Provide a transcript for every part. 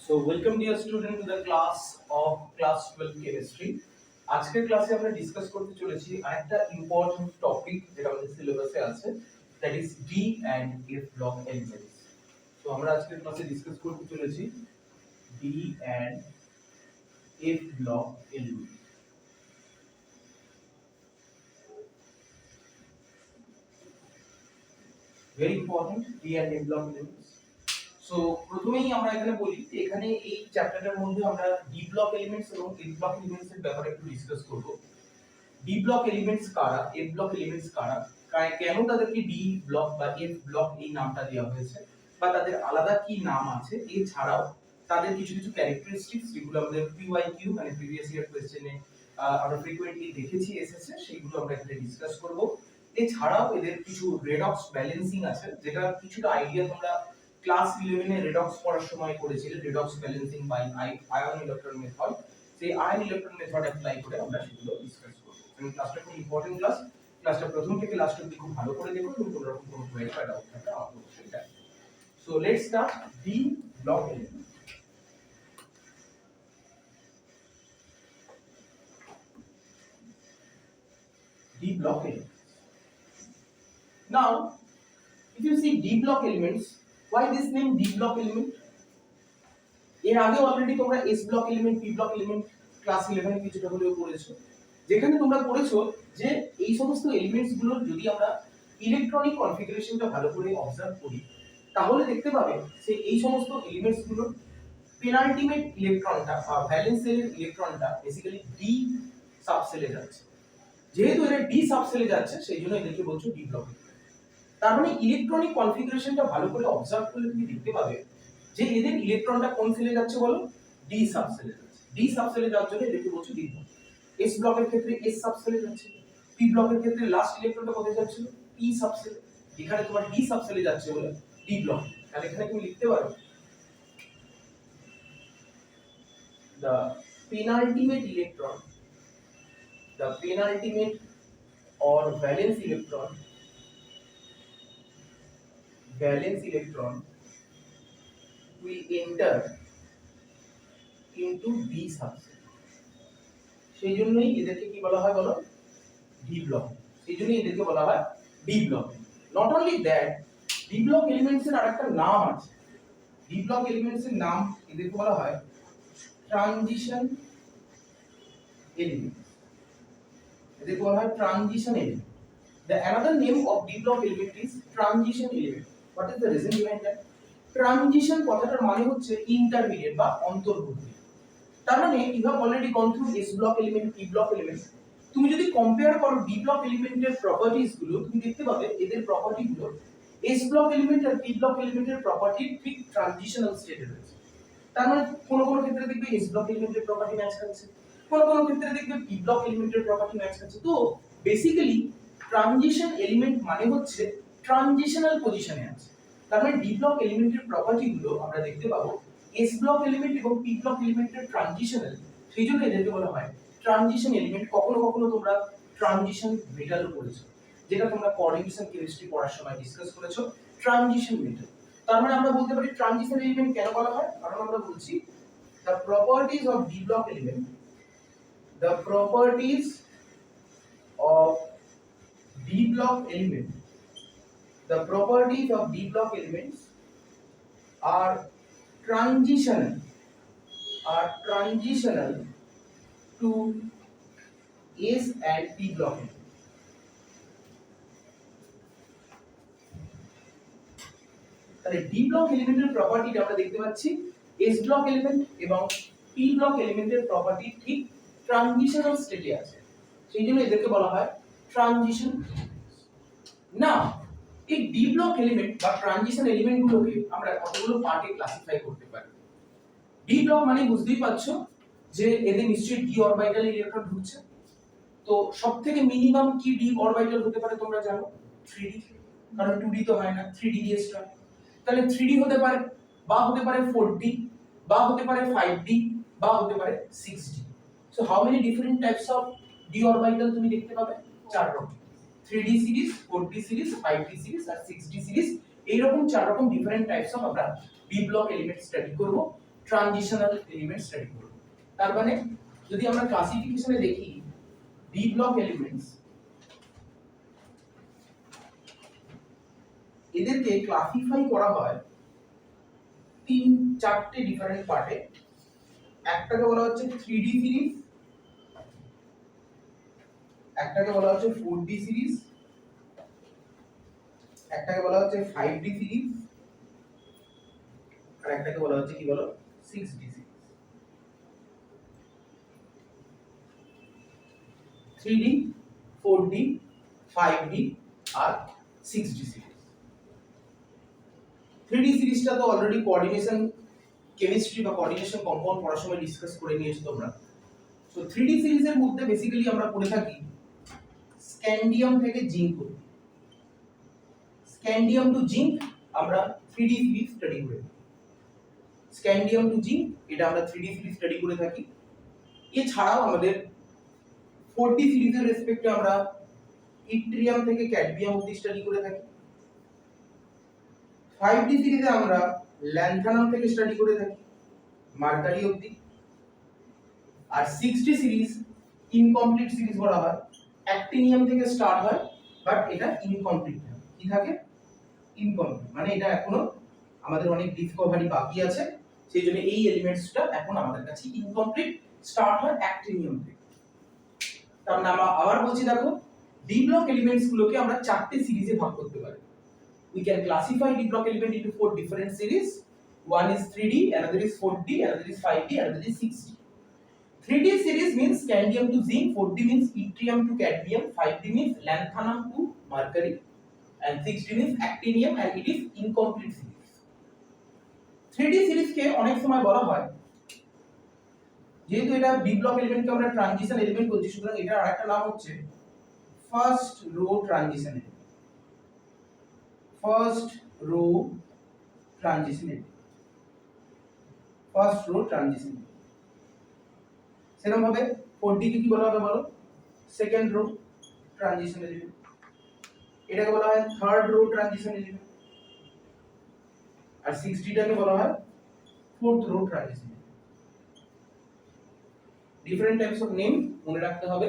So welcome dear student to the class 12 chemistry. আজকের ক্লাসে আমরা ডিসকাস করতে চলেছি আরেকটা ইম্পর্টেন্ট টপিক যেটা আমাদের সিলেবাসে আছে, that is D and F block elements. তো আমরা আজকের ক্লাসে ডিসকাস করতে চলেছি D and F block elements. Very important D and F block elements. So প্রথমেই আমরা এখানে বলি যে এখানে এই চ্যাপ্টারটার মধ্যে আমরা ডি ব্লক এলিমেন্টস এবং এফ ব্লক এলিমেন্টস এর ব্যাপারে একটু ডিসকাস করব। ডি ব্লক এলিমেন্টস কারা, এফ ব্লক এলিমেন্টস কারা, কেন তাদেরকে ডি ব্লক বা এফ ব্লক এই নামটা দেওয়া হয়েছে বা তাদের আলাদা কি নাম আছে, এছাড়াও তাদের কিছু কিছু ক্যারেক্টারিস্টিক্স যেগুলো আমাদের পিওয়াইকিউ মানে প্রিভিয়াস ইয়ার কোশ্চেনে আমরা ফ্রিকোয়েন্টলি দেখেছি এসেছে, সেগুলো আমরা এখানে ডিসকাস করব। এছাড়াও এদের কিছু রেডক্স ব্যালেন্সিং আছে, যেটা কিছুটা আইডিয়া তোমরা ক্লাস 11 এ রেডক্স পড়ার সময় করেছিলে, redox balancing by ion electron method. সেই আয়ন ইলেকট্রন মেথড অ্যাপ্লাই করে আমরা সেগুলো ডিসকাস করব। এই ক্লাসটা খুব ইম্পর্টেন্ট ক্লাস। ক্লাসটা প্রথম থেকে লাস্ট অবধি খুব ভালো করে দেখো এবং কোনো রকম কোনো কোয়েরি বা ডাউট থাকলে আমাকে অবশ্যই জানাও। So let's start D block element. D block elements. Now, if you see D block elements, why this name D block element? এর আগে অলরেডি তোমরা S block element, P block element class 11 এ কিছুটা হলেও পড়েছো, যেখানে তোমরা পড়েছো যে এই সমস্ত এলিমেন্টস গুলোর যদি আমরা ইলেকট্রনিক কনফিগারেশনটা ভালো করে অবজার্ভ করি, তাহলে দেখতে পাবে যে এই সমস্ত এলিমেন্টস গুলোর পেনাল্টিমেট ইলেকট্রনটা বা ভ্যালেন্স সেলের ইলেকট্রনটা বেসিক্যালি ডি সাবসেলে যাচ্ছে। যেহেতু এরা ডি সাবসেলে যাচ্ছে, সেই জন্য এদেরকে বলছো ডি ব্লক। তার মানে ইলেকট্রনিক কনফিগারেশনটা ভালো করে অবজার্ভ করলে তুমি দেখতে পাবে যে এদের ইলেকট্রনটা কোন সেলে যাচ্ছে বলো, ডি সাবসেলে যাচ্ছে। ডি সাবসেলে যাওয়ার জন্য এদেরকে বলছো ডি ব্লক। এস ব্লকের ক্ষেত্রে এস সাবসেলে যাচ্ছে, পি ব্লকের ক্ষেত্রে লাস্ট ইলেকট্রনটা কোথায় যাচ্ছে, পি সাবসেলে। এখানে তোমার ডি সাবসেলে যাচ্ছে বলে ডি ব্লক। তাহলে এখানে তুমি লিখতে পারো the penultimate electron, the penultimate or valence electron will enter into D subset. সেই জন্যই এদেরকে কি বলা হয় বলো, ডি ব্লক। সেই জন্যই এদেরকে বলা হয় D block. Not only that, D block elements এর আরেকটা নাম আছে। ডি ব্লক এলিমেন্টস এর নাম এদেরকে বলা হয় ট্রানজিশন এলিমেন্ট। এদেরকে বলা হয় transition element. The another name of D block element is transition element. What is the reason behind that? Transition কথাটার মানে হচ্ছে ইন্টারমিডিয়েট বা অন্তর্বর্তী। তার মানে you have already gone through S block element, P block element. তুমি যদি compare করো D block এলিমেন্টের প্রপার্টিজ গুলো, তুমি দেখতে পাবে এদের প্রপার্টি গুলো S block এলিমেন্ট আর P block এলিমেন্টের প্রপার্টি ঠিক ট্রানজিশনাল স্টেটে রয়েছে। তার মানে কোন কোন ক্ষেত্রে দেখবে S block এলিমেন্টের প্রপার্টি ম্যাচ করছে, কোন কোন ক্ষেত্রে দেখবে P block এলিমেন্টের প্রপার্টি ম্যাচ করছে। তো বেসিক্যালি ট্রানজিশন এলিমেন্ট মানে হচ্ছে ট্রানজিশনাল পজিশনে আছে। তার মানে ডি ব্লক এলিমেন্টের প্রপার্টি গুলো আমরা দেখতে পাবো এস ব্লক এলিমেন্ট এবং পি ব্লক এলিমেন্টের ট্রানজিশনাল। সেই জন্য এদেরকে বলা হয় ট্রানজিশন এলিমেন্ট। কখনো কখনো তোমরা ট্রানজিশন মেটালও পড়েছো, যেটা তোমরা কোঅর্ডিনেশন কেমিস্ট্রি পড়ার সময় ডিসকাস করেছো, ট্রানজিশন মেটাল। তার মানে আমরা বলতে পারি ট্রানজিশন এলিমেন্ট কেন বলা হয়, কারণ আমরা বলছি the properties of d block element, the properties of D block element, the properties of D block elements are transitional to S and P block element. তাহলে D block এলিমেন্টের প্রপার্টিটা আমরা দেখতে পাচ্ছি S block এলিমেন্ট এবং P block এলিমেন্টের property ঠিক transitional স্টেটে আছে, সেই জন্য এদেরকে বলা হয় ট্রানজিশন। না, এই ডি ব্লক এলিমেন্ট বা ট্রানজিশন এলিমেন্ট গুলোকে আমরা কতগুলো পার্টে ক্লাসিফাই করতে পারি। ডি ব্লক মানে বুঝতেই পারছো যে এদের নিশ্চয়ই ডি অরবিটাল ইলেকট্রন ঢুকছে। তো সবথেকে মিনিমাম কি ডি অরবিটাল হতে পারে তোমরা জানো, 3d, কারণ 2d তো হয় না, 3d দিয়ে স্টার্ট। তাহলে 3d হতে পারে, বা হতে পারে 4d, বা হতে পারে 5d, বা হতে পারে 6d। So how many different types of D orbital তুমি দেখতে পাবে, 4 রকম। 3d series, 4d series, 5d series আর 6d সিরিজ, এই রকম 4 রকম ডিফারেন্ট টাইপস অফ আমরা ডি ব্লক এলিমেন্ট স্টাডি করব। ট্রানজিশনাল এলিমেন্ট স্টাডি করব। তার মানে যদি আমরা ক্লাসিফিকেশনে দেখি ডি ব্লক এলিমেন্টস, এদেরকে ক্লাসিফাই করা হয় 3-4টে ডিফারেন্ট পার্টে। একটাকে বলা হচ্ছে 3D সিরিজ, একটাকে বলা হচ্ছে 4D সিরিজ, একটাকে বলা হচ্ছে 5D সিরিজ, আর একটাকে বলা হচ্ছে কি বলো 6D series. 3D, 4D, 5D আর 6D সিরিজ। 3D সিরিজটা তো অলরেডি কোঅর্ডিনেশন কেমিস্ট্রি বা কোঅর্ডিনেশন কম্পাউন্ড পড়ার সময় ডিসকাস করে নিয়েছো তোমরা। সো 3D সিরিজের মধ্যে বেসিক্যালি আমরা পড়ে থাকি স্ক্যান্ডিয়াম থেকে জিঙ্ক, স্ক্যান্ডিয়াম টু জিঙ্ক আমরা 3D সিরিজ স্টাডি করে থাকি। স্ক্যান্ডিয়াম টু জিঙ্ক এটা আমরা 3D সিরিজ স্টাডি করে থাকি। এছাড়াও আমাদের 4D সিরিজের রেসপেক্টে আমরা ইট্রিয়াম থেকে ক্যাডমিয়াম অবধি স্টাডি করে থাকি। 5D সিরিজে আমরা ল্যান্থানাম থেকে স্টাডি করে থাকি মার্কারি অবধি। আর 6D সিরিজ ইনকমপ্লিট সিরিজ বলা হয়, অ্যাক্টিনিয়াম থেকে স্টার্ট হয় বাট এটা ইনকমপ্লিট হয়। কি থাকে? ইনকমপ্লিট, মানে এটা এখনো আমাদের অনেক ডিসকভারি বাকি আছে, সেই জন্য এই এলিমেন্টসটা এখন আমাদের কাছে ইনকমপ্লিট। স্টার্ট হয় অ্যাক্টিনিয়াম থেকে। তার মানে আমরা আবার বলছি, দেখো ডি ব্লক এলিমেন্টস গুলোকে আমরা 4টে সিরিজে ভাগ করতে পারি। We can classify D block element into 4 different series. One is 3D, another is 4D, another is 5D, another is 6D. 3D series means scandium to zinc, 4D means yttrium to cadmium, 5D means lanthanum to mercury, and 6D means actinium, and it is incomplete series. 3D series কে অনেক সময় বলা হয়, যেহেতু এটা D block element কে আমরা transition element বলছি, সুতরাং এটার আরেকটা নাম হচ্ছে first row transition element. First row transition element, first row transition. সেরকম ভাবে 4D কে কি বলা হবে বলো? Second row transition element. এটাকে বলা হয় থার্ড রো ট্রানজিশন এলিমেন্ট। আর 6D টাকে বলা হয় fourth row transition. Different types of name মনে রাখতে হবে।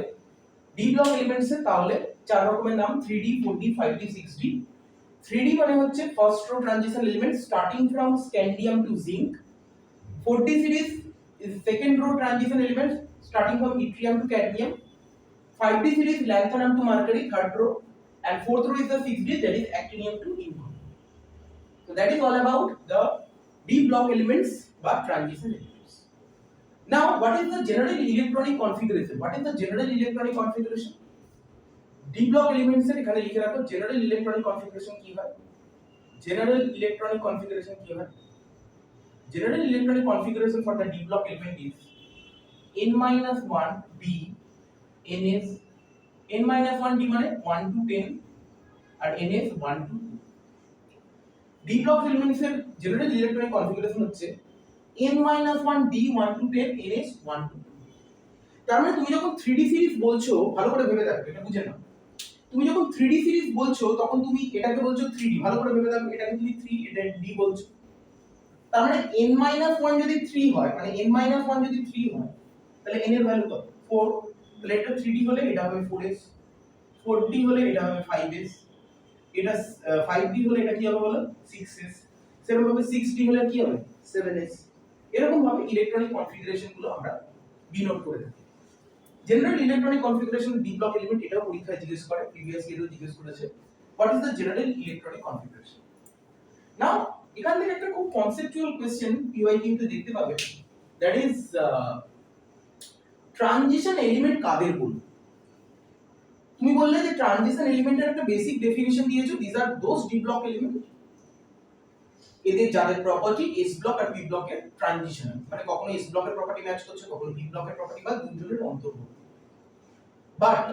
ডি ব্লক এলিমেন্টস এর তাহলে 4 রকমের নাম: 3D, 4D, 5D, 6D। 3D মানে হচ্ছে first row transition element starting from scandium to zinc. 4D series is second row transition element starting from yttrium to cadmium. 5D series lanthanum to mercury, third row, and fourth row is the 6D, that is actinium to neon. So that is all about the D block elements by transition elements. Now what is the general electronic configuration? What is the general electronic configuration? D block elements এর এখানে লিখে রাখো general electronic configuration কি হয়। general electronic configuration কি হয়? General electronic configuration for the D block element is n-1 d ns, n-1 d মানে 1 to 10 R ns 1 to 2। D block elements এর general electronic configuration হচ্ছে n-1 d 1 to 10 ns 1 to 2। তার মানে তুমি যখন 3D series বলছো, ভালো করে ভেবে দেখো, এটা বুঝে নাও। তুমি যখন 3D সিরিজ বলছো তখন তুমি এটাকে বলছো 3D, ভালো করে ভেবে দেখো, এটাকে তুমি 3 এটা d বলছো। তার মানে n-1 যদি 3 হয়, মানে n-1 যদি 3 হয়, তাহলে n এর ভ্যালু কত? 4। তাহলে এটা 3D হলে এটা হবে 4s, 4D হলে এটা হবে 5s, এটা 5D হলে এটা কি হবে বলো? 6s, সেরকম ভাবে 6D হলে কি হবে? 7s। এরকম ভাবে ইলেকট্রনিক কনফিগারেশন গুলো আমরা ডিনোট করে থাকি। General electronic configuration D block element, এটাও পরীক্ষায় জিজ্ঞেস করে, প্রিভিয়াস ইয়ারও জিজ্ঞেস করেছে, what is the general electronic configuration. Now এখান থেকে একটা খুব কনসেপচুয়াল কোশ্চেন পিওয়াইকিউ তে দেখতে পাবে, দ্যাট ইজ ট্রানজিশন এলিমেন্ট কাদের বলবো? তুমি বললে যে ট্রানজিশন এলিমেন্টের একটা বেসিক ডেফিনিশন দিয়েছো, this are those D block element এদের যাদের প্রপার্টি এস ব্লক আর পি ব্লকের ট্রানজিশন, মানে কখনো এস ব্লকের প্রপার্টি ম্যাচ করছে, কখনো পি ব্লকের প্রপার্টি, বা দুজনের অন্তর্ভুক্ত। বাট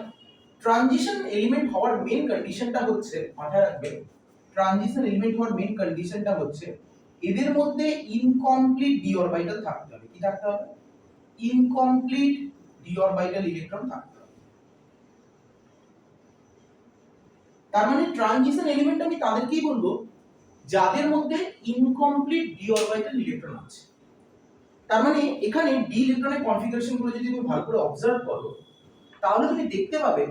ট্রানজিশন এলিমেন্ট হওয়ার মেইন কন্ডিশনটা হচ্ছে, মাথায় রাখবে, ট্রানজিশন এলিমেন্ট হওয়ার মেইন কন্ডিশনটা হচ্ছে এদের মধ্যে ইনকমপ্লিট ডি অরবিটাল থাকতে হবে। কি থাকতে হবে? ইনকমপ্লিট ডি অরবিটাল ইলেকট্রন থাকতে হবে। তার মানে ট্রানজিশন এলিমেন্ট আমি তাদেরকেই বলবো যাদের মধ্যে ইনকমপ্লিট ডি অরবিটাল ইলেকট্রন আছে। তার মানে এখানে ডি ইলেকট্রনের কনফিগারেশন গুলো যদি তুমি ভালো করে অবজার্ভ করো তাহলে তুমি দেখতে পাবে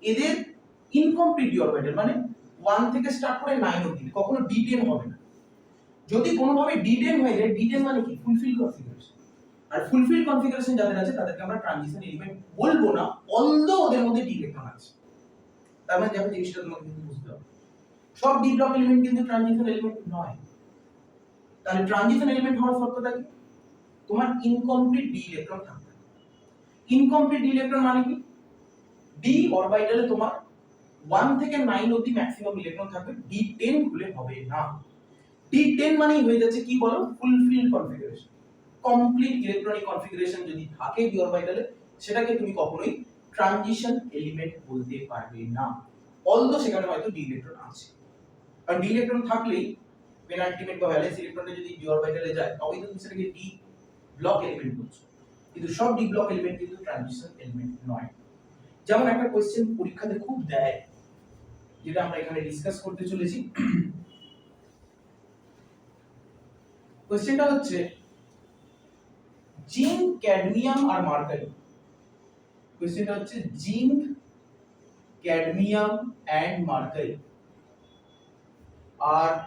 এদের ইনকমপ্লিট ডি অরবিটাল, মানে 1 থেকে স্টার্ট করে 9 অবধি কখনো D10 হবে না। যদি কোনোভাবে D10 হয়ে যায়, D10 মানে কি ফুলফিল কনফিগারেশন, আর ফুলফিল কনফিগারেশন যাদের আছে তাদেরকে আমরা ট্রানজিশন এলিমেন্ট বলবো না, অলদো ওদের মধ্যে ডি ইলেকট্রন আছে। তার মানে দেখো জিনিসটা তোমাকে কিন্তু বুঝতে হবে, সব ডি ব্লক এলিমেন্ট কিন্তু ট্রানজিশন এলিমেন্ট নয়। তাহলে ট্রানজিশন এলিমেন্ট হওয়ার শর্তটা কি? তোমার ইনকমপ্লিট ডি ইলেকট্রন থাকবে। ইনকমপ্লিট ডি ইলেকট্রন মানে কি? ডি অরবিটালে তোমার 1 থেকে 9 অবধি ম্যাক্সিমাম ইলেকট্রন থাকবে, D10 হলে হবে না। D10 মানেই হয়ে যাচ্ছে কি বলো, fulfil configuration. Complete electronic configuration যদি থাকে ডি অরবিটালে, সেটাকে তুমি কখনোই ট্রানজিশন এলিমেন্ট বলতে পারবে না, অলদো সেখানে হয়তো ডি ইলেকট্রন আছে। কারণ ডি ইলেকট্রন থাকলেই পেনাল্টিমেট বা ভ্যালেন্স ইলেকট্রনটা যদি ডি অরবিটালে যায় তবেই তো তুমি সেটাকে ডি ব্লক এলিমেন্ট বলছো। কিন্তু সব ডি ব্লক এলিমেন্ট কিন্তু ট্রানজিশন এলিমেন্ট নয়। যেমন একটা কোশ্চেন পরীক্ষাতে খুব দেয়, যেটা আমরা এখানে ডিসকাস করতে চলেছি। কোশ্চেনটা হচ্ছে জিঙ্ক, ক্যাডমিয়াম আর মার্কারি। কোশ্চেনটা হচ্ছে zinc, cadmium and mercury are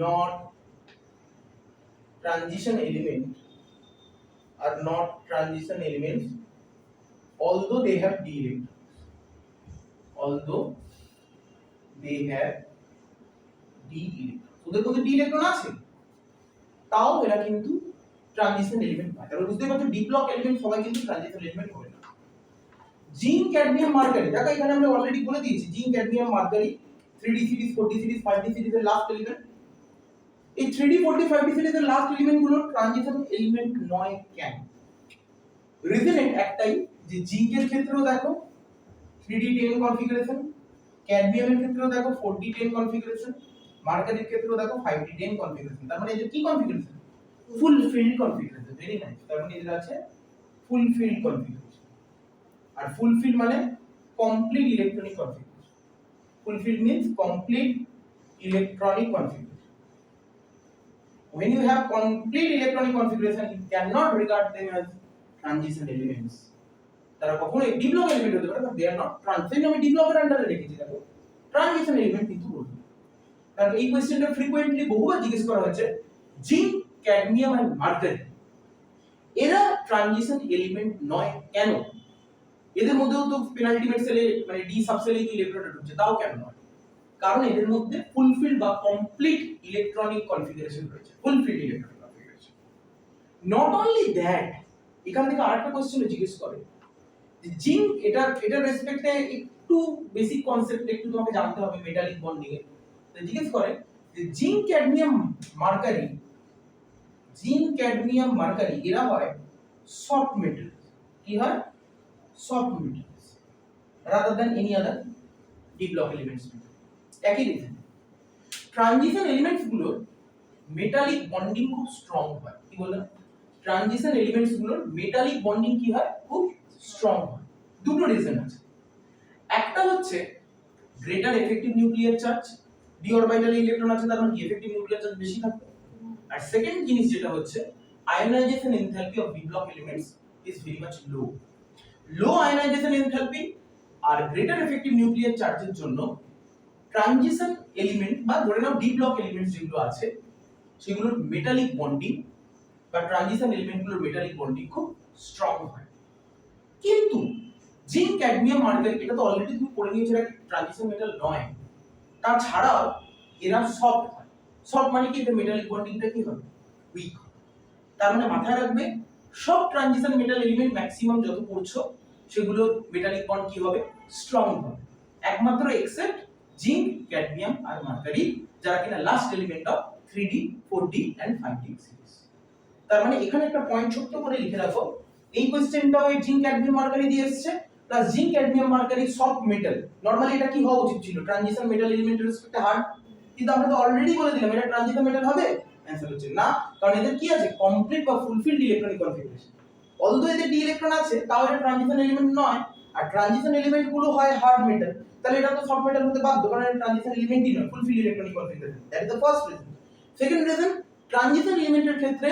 not transition elements, although they have d electrons, ওদের মধ্যে d ইলেকট্রন আছে, তাও এরা কিন্তু ট্রানজিশন এলিমেন্ট নয়। তাহলে বুঝতে পারছো ডি ব্লক এলিমেন্ট সবাই কিন্তু ট্রানজিশন এলিমেন্ট হবে না। জিঙ্ক, ক্যাডমিয়াম, মার্কারি, দেখো এখানে আমরা অলরেডি বলে দিয়েছি zinc, cadmium, mercury 3d series, 4d series, 5d সিরিজের লাস্ট এলিমেন্ট। এই 3d, 4d, 5d সিরিজের লাস্ট এলিমেন্ট গুলো ট্রানজিশন এলিমেন্ট নয় কেন? রিজন একটাই, যে জিঙ্কের ক্ষেত্রেও দেখো 3d10 কনফিগারেশন, ক্যাডমিয়ামের ক্ষেত্রেও দেখো 4d10 কনফিগারেশন, মার্কারির ক্ষেত্রেও দেখো 5d10 কনফিগারেশন। তার মানে এদের কি configuration? Fulfilled configuration. Very nice. তার মানে এদের আছে ফুলফিলড কনফিগারেশন। আর ফুলফিল মানে complete electronic configuration. Fulfil means complete electronic configuration. When you have complete electronic configuration, you cannot regard them as transition elements. তারা কখনোই ডি ব্লক এলিমেন্ট হতে পারে, but they are not transition. আমি D ব্লকের আন্ডারে রেখেছি, দেখো ট্রানজিশন এলিমেন্ট কিন্তু বলবো। কারণ এই কোশ্চেনটা ফ্রিকোয়েন্টলি বহুবার জিজ্ঞেস করা হয়েছে, জিঙ্ক, ক্যাডমিয়াম এন্ড মার্কারি এরা ট্রানজিশন এলিমেন্ট নয় কেন? এদের মধ্যেও তো পেনাল্টিমেট সেলে মানে ডি সাবসেলে কি ইলেকট্রনটা ঢুকছে, তাও কেন নয়? কারণ এদের মধ্যে ফুলফিল বা কমপ্লিট ইলেকট্রনিক কনফিগারেশন রয়েছে, fulfil electronic configuration. Not only that, এখান থেকে আরেকটা কোশ্চেন জিজ্ঞেস করে যে জিঙ্ক, এটার রেসপেক্টে একটু বেসিক কনসেপ্ট একটু তোমাকে জানতে হবে মেটালিক বন্ডিং এর। তো জিজ্ঞেস করে যে জিঙ্ক, ক্যাডমিয়াম, মার্কারি এরা হয় সফট মেটাল। কি হয়? Soft metals rather than any other D block elements. একই রিজন, ট্রানজিশন এলিমেন্টস গুলোর মেটালিক বন্ডিং খুব স্ট্রং হয়। কি বললাম? ট্রানজিশন এলিমেন্টস গুলোর মেটালিক বন্ডিং কি হয়? খুব স্ট্রং হয়। দুটো রিজন আছে। একটা হচ্ছে greater effective nuclear charge, D অরবিটালে ইলেকট্রন আছে, তার মানে কি এফেক্টিভ নিউক্লিয়ার চার্জ বেশি থাকবে। আর সেকেন্ড জিনিস যেটা হচ্ছে ionization enthalpy of D block elements is very much low. Low ionization enthalpy আর গ্রেটার এফেক্টিভ নিউক্লিয়ার চার্জের জন্য ট্রানজিশন এলিমেন্ট বা ধরে নাও ডি ব্লক এলিমেন্টস যেগুলো আছে সেগুলোর মেটালিক বন্ডিং বা ট্রানজিশন এলিমেন্টগুলোর মেটালিক বন্ডিং খুব স্ট্রং হয়। কিন্তু জিঙ্ক, ক্যাডমিয়াম, মার্কারি এটা তো অলরেডি তুমি পড়ে নিয়েছো, এটা ট্রানজিশন মেটাল নয়। তাছাড়াও এরা সফট হয়। সফট মানে কি? এদের মেটালিক বন্ডিংটা কি হবে? উইক হবে। তার মানে মাথায় রাখবে সব ট্রানজিশন মেটাল এলিমেন্ট ম্যাক্সিমাম যত পড়ছো সেগুলোর মেটালিক বন্ড কি হবে? স্ট্রং হবে। একমাত্র এক্সেপ্ট জিঙ্ক, ক্যাডমিয়াম আর মার্কারি, যারা কিনা last element of 3d, 4d and 5d series. তার মানে এখানে একটা পয়েন্ট ছোট্ট করে লিখে রাখো, এই কোশ্চেনটাও এই জিঙ্ক, ক্যাডমিয়াম, মার্কারি দিয়ে এসেছে, plus zinc, cadmium, mercury soft metal. Normally এটা কি হওয়া উচিত ছিল? ট্রানজিশন মেটাল এলিমেন্টের রেসপেক্টে হার্ড। কিন্তু আমরা তো অলরেডি বলে দিলাম এটা ট্রানজিশন মেটাল হবে। অ্যানসার হচ্ছে না, কারণ এদের কি আছে? কমপ্লিট বা ফুলফিলড ইলেকট্রনিক কনফিগারেশন। অলদো এদের ডি ইলেকট্রন আছে, তাও এটা ট্রানজিশন এলিমেন্ট নয়। আর ট্রানজিশন এলিমেন্ট গুলো হয় হার্ড মেটাল, তাহলে এটা তো সফট মেটাল হতে বাধ্য, কারণ এটা ট্রানজিশন এলিমেন্টই নয়, fulfil electronic configuration. That is the first reason. Second reason, transition এলিমেন্টের ক্ষেত্রে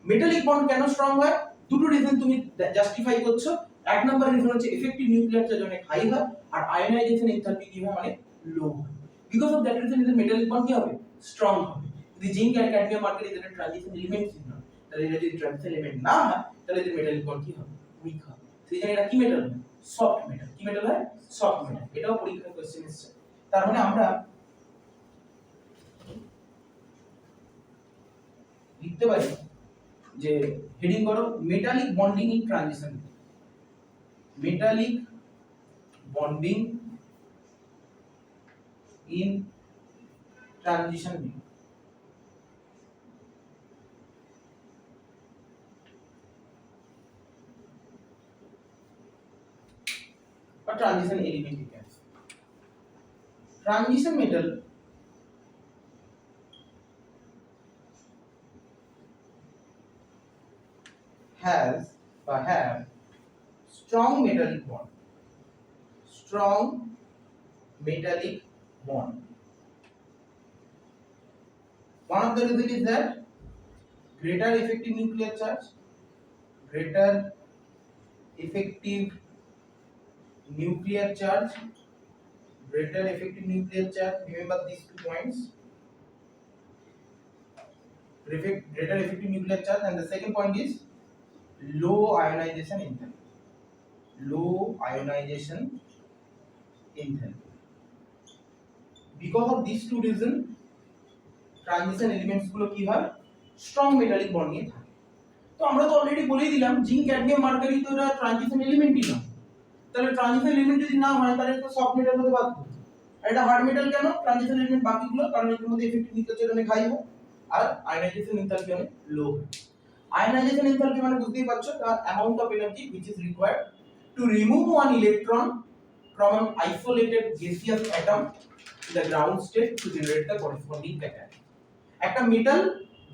মেটালিক বন্ড কেন স্ট্রং হয়? দুটো রিজন তুমি জাস্টিফাই করছো। এক নম্বর রিজন হচ্ছে এফেক্টিভ নিউক্লিয়ার চার্জ অনেক হাই হয় আর আয়নাইজেশন এনথালপি কি হয় অনেক লো হয়। বিকজ অফ দ্যাট রিজন এদের মেটালিক বন্ড কি হবে স্ট্রং হবে। যদি জিঙ্ক আর ক্যাডমিয়াম মার্কেট এদের ট্রানজিশন এলিমেন্ট ছিল না, তাহলে এটা যদি ট্রানজিশন এলিমেন্ট না হয় তাহলে এদের মেটালিক বন্ড কি হবে উইক হবে। সেই জন্য এটা কি মেটাল হয় সফট মেটাল। কি মেটাল হয় সফট মেটাল। এটাও পরীক্ষায় কোশ্চেন এসেছে। তার মানে আমরা লিখতে পারি যে হেডিং করো metallic bonding in transition. Metallic bonding in transition or transition element you can say. Transition metal has or have strong metallic bond. Strong metallic bond. One of the reason is that greater effective nuclear charge. Greater effective nuclear charge. Greater effective nuclear charge. Remember these 2 points. Greater effective nuclear charge, and the second point is low ionization enthalpy. Low ionization enthalpy. Because of these 2 reasons, transition elements গুলো কি হয় strong metallic bond নিয়ে থাকে। তো আমরা তো already বলেই দিলাম জিঙ্ক ক্যাডমিয়াম মার্কারি তো এটা ট্রানজিশন এলিমেন্টই না। তাহলে ট্রানজিশন এলিমেন্ট যদি না হয় তাহলে তো সফট মেটাল হতে বাধ্য। আর এটা হার্ড মেটাল কেন? ট্রানজিশন এলিমেন্ট বাকিগুলো কারণ এর মধ্যে এফেক্টিভ নিউক্লিয়ার চার্জ অনেক হাই হয় আর আয়নাইজেশন এনথালপি অনেক লো হয়। আয়নাইজেশন এনথালপি মানে বুঝতেই পারছো the amount of energy which is required to remove one electron from an isolated gaseous atom to the ground state to generate the corresponding cation. একটা metal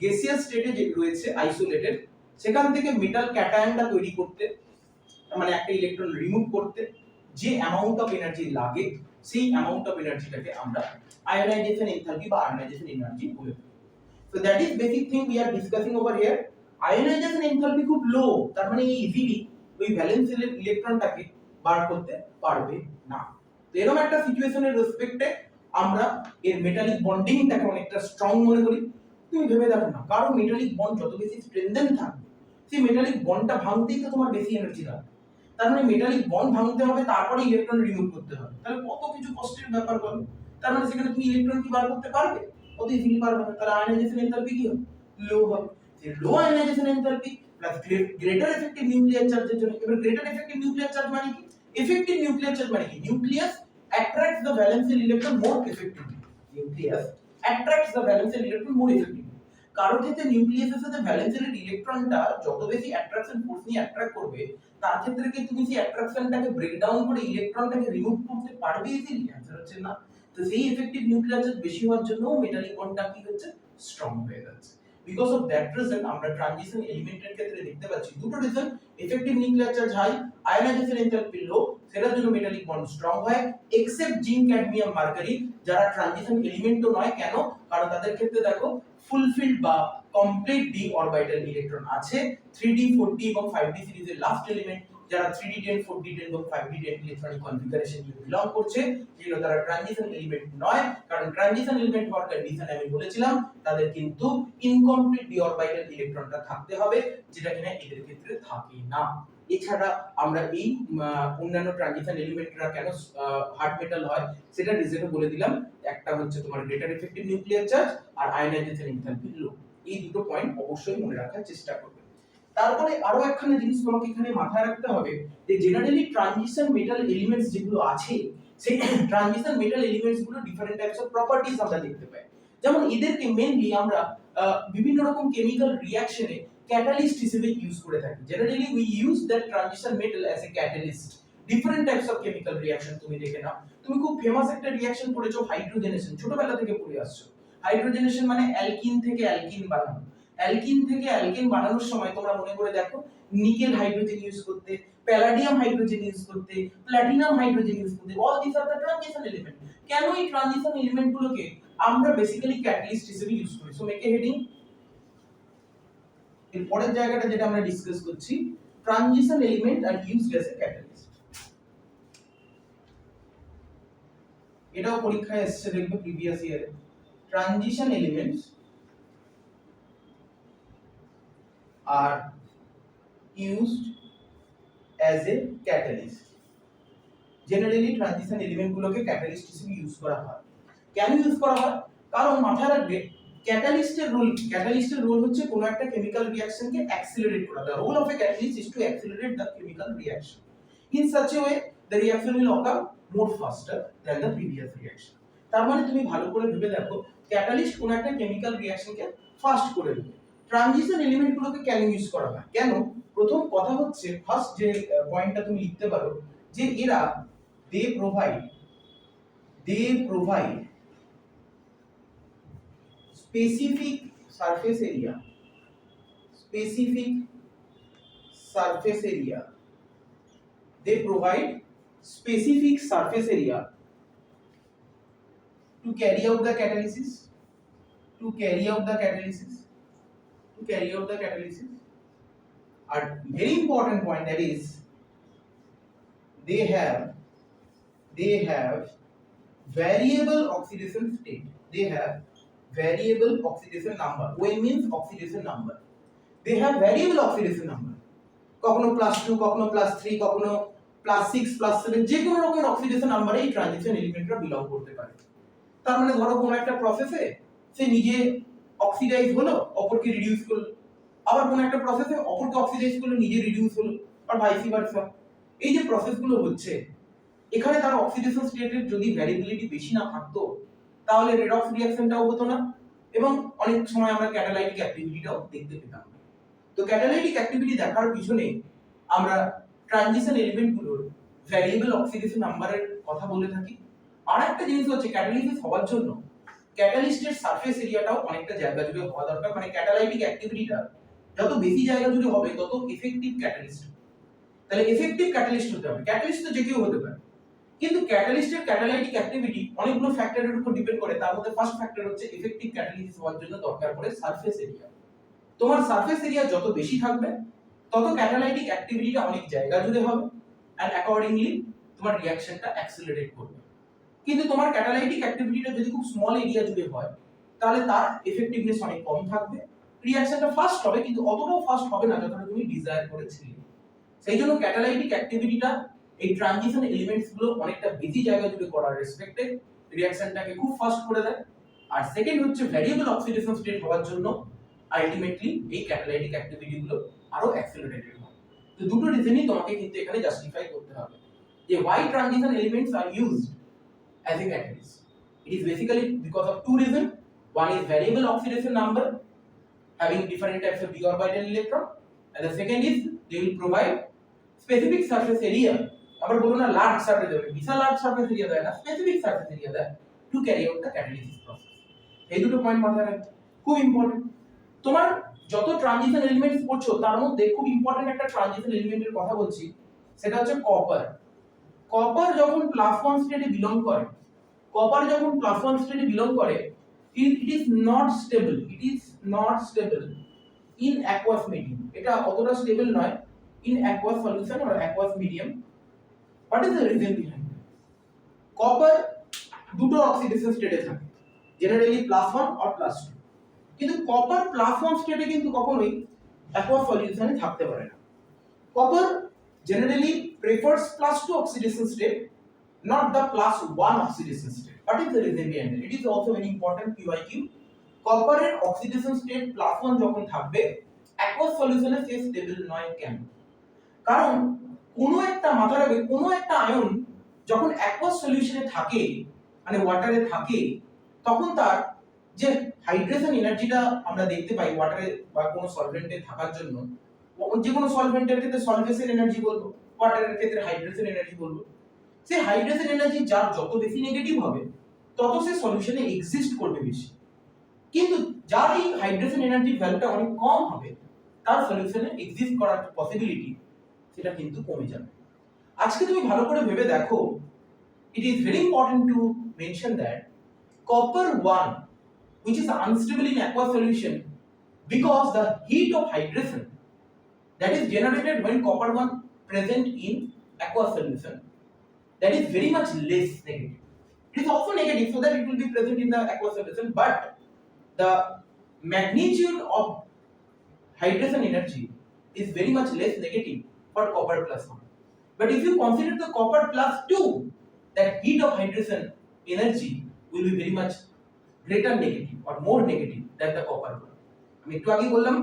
gaseous স্টেটে যে রয়েছে isolated, সেখান থেকে মেটাল ক্যাটায়নটা তৈরি করতে মানে একটা ইলেকট্রন রিমুভ করতে যে অ্যামাউন্ট অফ এনার্জি লাগে সেই অ্যামাউন্ট অফ এনার্জিটাকে আমরা আয়নাইজেশন এনথালপি বা আয়নাইজেশন এনার্জি বলে থাকি। So that is basic thing we are discussing over here. Ionisation enthalpy খুব লো, তার মানে ইজিলি ওই ভ্যালেন্স ইলেকট্রনটাকে বার করতে পারবে না। তো এরকম একটা সিচুয়েশনের রেসপেক্টে আমরা এর মেটালিক বন্ডিংটাকে অনেকটা স্ট্রং মনে করি। তুমি ভেবে দেখো না, কারো মেটালিক বন্ড যত বেশি স্ট্রেনথেন থাকবে সেই মেটালিক বন্ডটা ভাঙতেই তো তোমার বেশি এনার্জি লাগবে। তার মানে মেটালিক বন্ড ভাঙতে হবে তারপরে ইলেকট্রন রিমুভ করতে হবে, তাহলে কত কিছু কষ্টের ব্যাপার বলো। তার মানে সেখানে তুমি ইলেকট্রন কি বার করতে পারবে? অত ইজিলি পারবে না। তাহলে আয়নাইজেশন এনথালপি কি হবে লো হবে। এই low ionization enthalpy plus greater effective nuclear চার্জের জন্য। এবার গ্রেটার এফেক্টিভ নিউক্লিয়ার চার্জ মানে কি? এফেক্টিভ নিউক্লিয়ার চার্জ মানে কি? Nucleus attracts the valence electron more effectively. Nucleus attracts the valence electron more effectively. কারো ক্ষেত্রে নিউক্লিয়াসের সাথে ভ্যালেন্স ইলেকট্রনটা যত বেশি অ্যাট্রাকশন ফোর্স নিয়ে অ্যাট্রাক্ট করবে তার ক্ষেত্রে কি তুমি সেই অ্যাট্রাকশনটাকে ব্রেকডাউন করে ইলেকট্রনটাকে রিমুভ করতে পারবে ইজিলি? অ্যানসার হচ্ছে না। তো সেই এফেক্টিভ নিউক্লিয়ার চার্জ বেশি হওয়ার জন্য মেটালিক বন্ডটা কি হচ্ছে স্ট্রং হয়ে যাচ্ছে। বিকজ অফ দ্যাট রিজন আমরা ট্রানজিশন এলিমেন্টের ক্ষেত্রে দেখতে পাচ্ছি দুটো reason, effective nuclear charge high, ionization enthalpy low, সেটার জন্য মেটালিক বন্ড স্ট্রং হয়। এক্সেপ্ট জিঙ্ক ক্যাডমিয়াম মার্কারি যারা ট্রানজিশন এলিমেন্টও নয়। কেন? কারণ তাদের ক্ষেত্রে দেখো ফুলফিলড বা কমপ্লিট ডি অরবিটাল ইলেকট্রন আছে। 3d 4d এবং 5d সিরিজের লাস্ট এলিমেন্ট যারা 3d10 4d10 এবং 5d10 ইলেকট্রনিক কনফিগারেশন নিয়ে বিলং করছে যেগুলো তারা ট্রানজিশন এলিমেন্ট নয়। কারণ ট্রানজিশন এলিমেন্ট হওয়ার কন্ডিশন আমি বলেছিলাম তাদের কিন্তু ইনকমপ্লিট ডি অরবিটাল ইলেকট্রনটা থাকতে হবে, যেটা কিনা এদের ক্ষেত্রে থাকে না। এছাড়া আমরা এই অন্যান্য ট্রানজিশন এলিমেন্টরা কেন হার্ড মেটাল হয় সেটা রিজনও বলে দিলাম। একটা হচ্ছে তোমার গ্রেটার এফেক্টিভ নিউক্লিয়ার চার্জ আর আয়নাইজেশন এনথালপি লো। এই দুটো পয়েন্ট অবশ্যই মনে রাখার চেষ্টা করবে। তারপরে আরো একখানা জিনিস তোমাকে এখানে মাথায় রাখতে হবে যে জেনারেলি ট্রানজিশন মেটাল এলিমেন্টস যেগুলো আছে সেই ট্রানজিশন মেটাল এলিমেন্টস গুলো ডিফারেন্ট টাইপস অফ প্রপার্টিজ আমরা দেখতে পাই। যেমন এদেরকে মেইনলি আমরা বিভিন্ন রকম কেমিক্যাল রিঅ্যাকশনে ক্যাটালিস্ট হিসেবে ইউজ করে থাকি। Generally we use that transition metal as a catalyst. Different types of chemical reaction তুমি দেখে নাও। তুমি খুব ফেমাস একটা রিঅ্যাকশন পড়েছো হাইড্রোজেনেশন, ছোটবেলা থেকে পড়ে আসছো। হাইড্রোজেনেশন মানে অ্যালকিন থেকে অ্যালকিন বানানো। অ্যালকিন থেকে অ্যালকেন বানানোর সময় তোমরা মনে করে দেখো নিকেল হাইড্রোজেন ইউজ করতে, প্যালাডিয়াম হাইড্রোজেন ইউজ করতে, প্ল্যাটিনাম হাইড্রোজেন ইউজ করতে। All this are the transition element. কেন এই ট্রানজিশন এলিমেন্ট গুলোকে আমরা বেসিক্যালি ক্যাটালিস্ট হিসেবে ইউজ করি? সো মেক এ হেডিং এর পরের জায়গাটা যেটা আমরা ডিসকাস করছি, transition element are used as a catalyst. এটাও পরীক্ষায় এসেছে, দেখবে প্রিভিয়াস ইয়ারে। Transition elements are used as a catalyst. Generally transition element গুলোকে ক্যাটালিস্ট হিসেবে ইউজ করা হয়। কেন ইউজ করা হয়? কারণ মাথায় রাখবে ক্যাটালিস্টের রোল হচ্ছে কোনো একটা কেমিক্যাল রিঅ্যাকশনকে অ্যাক্সিলারেট করা। The role of a catalyst is to accelerate the chemical reaction in such a way the reaction will occur more faster than the previous reaction. তার মানে তুমি ভালো করে ভেবে দেখো, ক্যাটালিস্ট কোনো একটা কেমিক্যাল রিঅ্যাকশনকে ফাস্ট করে দেবে। ট্রানজিশন এলিমেন্ট গুলোকে কেন ইউজ করা হয়? কেন? প্রথম কথা হচ্ছে, ফার্স্ট যে পয়েন্টটা তুমি লিখতে পারো যে এরা they provide specific surface area they provide specific surface area to carry out the catalysis and very important point, that is they have variable oxidation state. They have variable oxidation number. When means oxidation number. They have variable oxidation number. কখনো +2, কখনো +3, কখনো +6, +7, যে কোনো রকমের oxidation নাম্বারে এই transition এলিমেন্টরা belong করতে পারে। তার মানে ধরো কোনো একটা প্রসেসে সে নিজে অক্সিডাইজ হলো, অপরকে রিডিউস করলো, আবার কোনো একটা প্রসেসে অপরকে অক্সিডাইজ করলো, নিজে রিডিউস হলো, আর ভাইস ভার্সা। এই যে প্রসেসগুলো হচ্ছে, এখানে তার অক্সিডেশন স্টেটের যদি ভ্যারিয়েবিলিটি বেশি না থাকতো, তাহলে রেডক্স রিঅ্যাকশনটাও হতো না, এবং অনেক সময় আমরা ক্যাটালাইটিক অ্যাক্টিভিটিটাও দেখতে পেতাম। তো ক্যাটালাইটিক অ্যাক্টিভিটি দেখার পিছনে আমরা ট্রানজিশন এলিমেন্টগুলোর ভ্যারিয়েবল অক্সিডেশন নাম্বারের কথা বলে থাকি। আর একটা জিনিস হচ্ছে, ক্যাটালিসিস হওয়ার জন্য ক্যাটালিস্টের সারফেস এরিয়াটাও অনেকটা জায়গা জুড়ে হওয়া দরকার। মানে ক্যাটালাইটিক অ্যাক্টিভিটিটা যত বেশি জায়গা জুড়ে হবে, তত এফেক্টিভ ক্যাটালিস্ট। তাহলে এফেক্টিভ ক্যাটালিস্ট হতে হবে। ক্যাটালিস্ট তো যে কেউ হতে পারে, কিন্তু ক্যাটালিস্টের ক্যাটালাইটিক অ্যাক্টিভিটি অনেকগুলো ফ্যাক্টরের উপর ডিপেন্ড করে। তার মধ্যে ফার্স্ট ফ্যাক্টর হচ্ছে এফেক্টিভ ক্যাটালিসিস হওয়ার জন্য দরকার পড়ে সারফেস এরিয়া। তোমার সারফেস এরিয়া যত বেশি থাকবে, তত ক্যাটালাইটিক অ্যাক্টিভিটিটা অনেক জায়গা জুড়ে হবে, এন্ড অ্যাকর্ডিংলি তোমার রিঅ্যাকশনটা অ্যাক্সিলারেট করবে। কিন্তু তোমার ক্যাটালাইটিক অ্যাক্টিভিটিটা যদি খুব স্মল এরিয়া জুড়ে হয়, তাহলে তার এফেক্টিভনেস অনেক কম থাকবে। রিঅ্যাকশনটা ফাস্ট হবে, কিন্তু অতটাও ফাস্ট হবে না যতটা তুমি ডিজায়ার করেছিলে। সেই জন্য ক্যাটালাইটিক অ্যাক্টিভিটিটা এই ট্রানজিশন এলিমেন্টস গুলো অনেকটা বেশি জায়গা জুড়ে করার রেসপেক্টে রিঅ্যাকশনটাকে খুব ফাস্ট করে দেয়। আর সেকেন্ড হচ্ছে, ভ্যারিয়েবল অক্সিডেশন স্টেট হওয়ার জন্য আলটিমেটলি এই ক্যাটালাইটিক অ্যাক্টিভিটি গুলো আরো অ্যাক্সিলারেটেড হয়। তো দুটো রিজনই তোমাকে কিন্তু এখানে জাস্টিফাই করতে হবে যে why transition elements are used as a catalyst. It is basically because of two reasons. One is variable oxidation number, having different types of d orbital electron, and the second is they will provide specific surface area. আবার বলো না large surface area, বিশাল large surface area দেয় না, specific surface area দেয় to carry out the catalysis process. এই দুটো point মাথায় রাখবে, খুব ইম্পর্টেন্ট। তোমার যত ট্রানজিশন এলিমেন্টস পড়ছো, তার মধ্যে খুব ইম্পর্টেন্ট একটা ট্রানজিশন এলিমেন্টের কথা বলছি, সেটা হচ্ছে কপার। কপার যখন +1 স্টেটে বিলং করে, it is not stable in aqueous medium. এটা অতটা স্টেবল নয় in aqueous solution or aqueous medium. What is the reason behind it? Copper দুটো অক্সিডেশন স্টেটে থাকে, জেনারেলি +1 or +2, কিন্তু কপার +1 স্টেটে কিন্তু কখনোই aqueous সলিউশনে থাকতে পারে না। Copper generally prefers +2 oxidation state, not the +1 oxidation state. What is the reason behind it? It is also very important QIQ. কপারের অক্সিডেশন স্টেট +1 যখন থাকবে, aqueous সলিউশনে সে স্টেবল নয়। কেন? কারণ কোনো একটা মাথায় রাখবে, কোনো একটা আয়ন যখন aqueous সলিউশনে থাকে, মানে ওয়াটারে থাকে, তখন তার যে হাইড্রেশন এনার্জিটা আমরা দেখতে পাই ওয়াটারে বা কোনো সলভেন্টে থাকার জন্য, যে কোনো সলভেন্টের ক্ষেত্রে সলভেশন এনার্জি বলবো, ওয়াটারের ক্ষেত্রে হাইড্রেশন এনার্জি বলবো। সেই হাইড্রেশন এনার্জি যার যত বেশি নেগেটিভ হবে, তত সে সলিউশনে এক্সিস্ট করবে বেশি। কিন্তু যার এই হাইড্রেশন এনার্জির ভ্যালুটা অনেক কম হবে, তার সলিউশনে এক্সিস্ট করার পসিবিলিটি সেটা কিন্তু কমে যাবে। আজকে তুমি ভালো করে ভেবে দেখো, it is very important to mention that copper 1, which is unstable in aqueous solution, because the heat of hydration that is generated when copper 1 present in aqueous solution, that is very much less negative. It is also negative so that it will be present in the aqueous solution, but the magnitude of hydration energy is very much less negative for copper plus 1. But if you consider the copper plus 2, that heat of hydration energy will be very much greater negative or more negative than the copper 1. আমি একটু আগে বললাম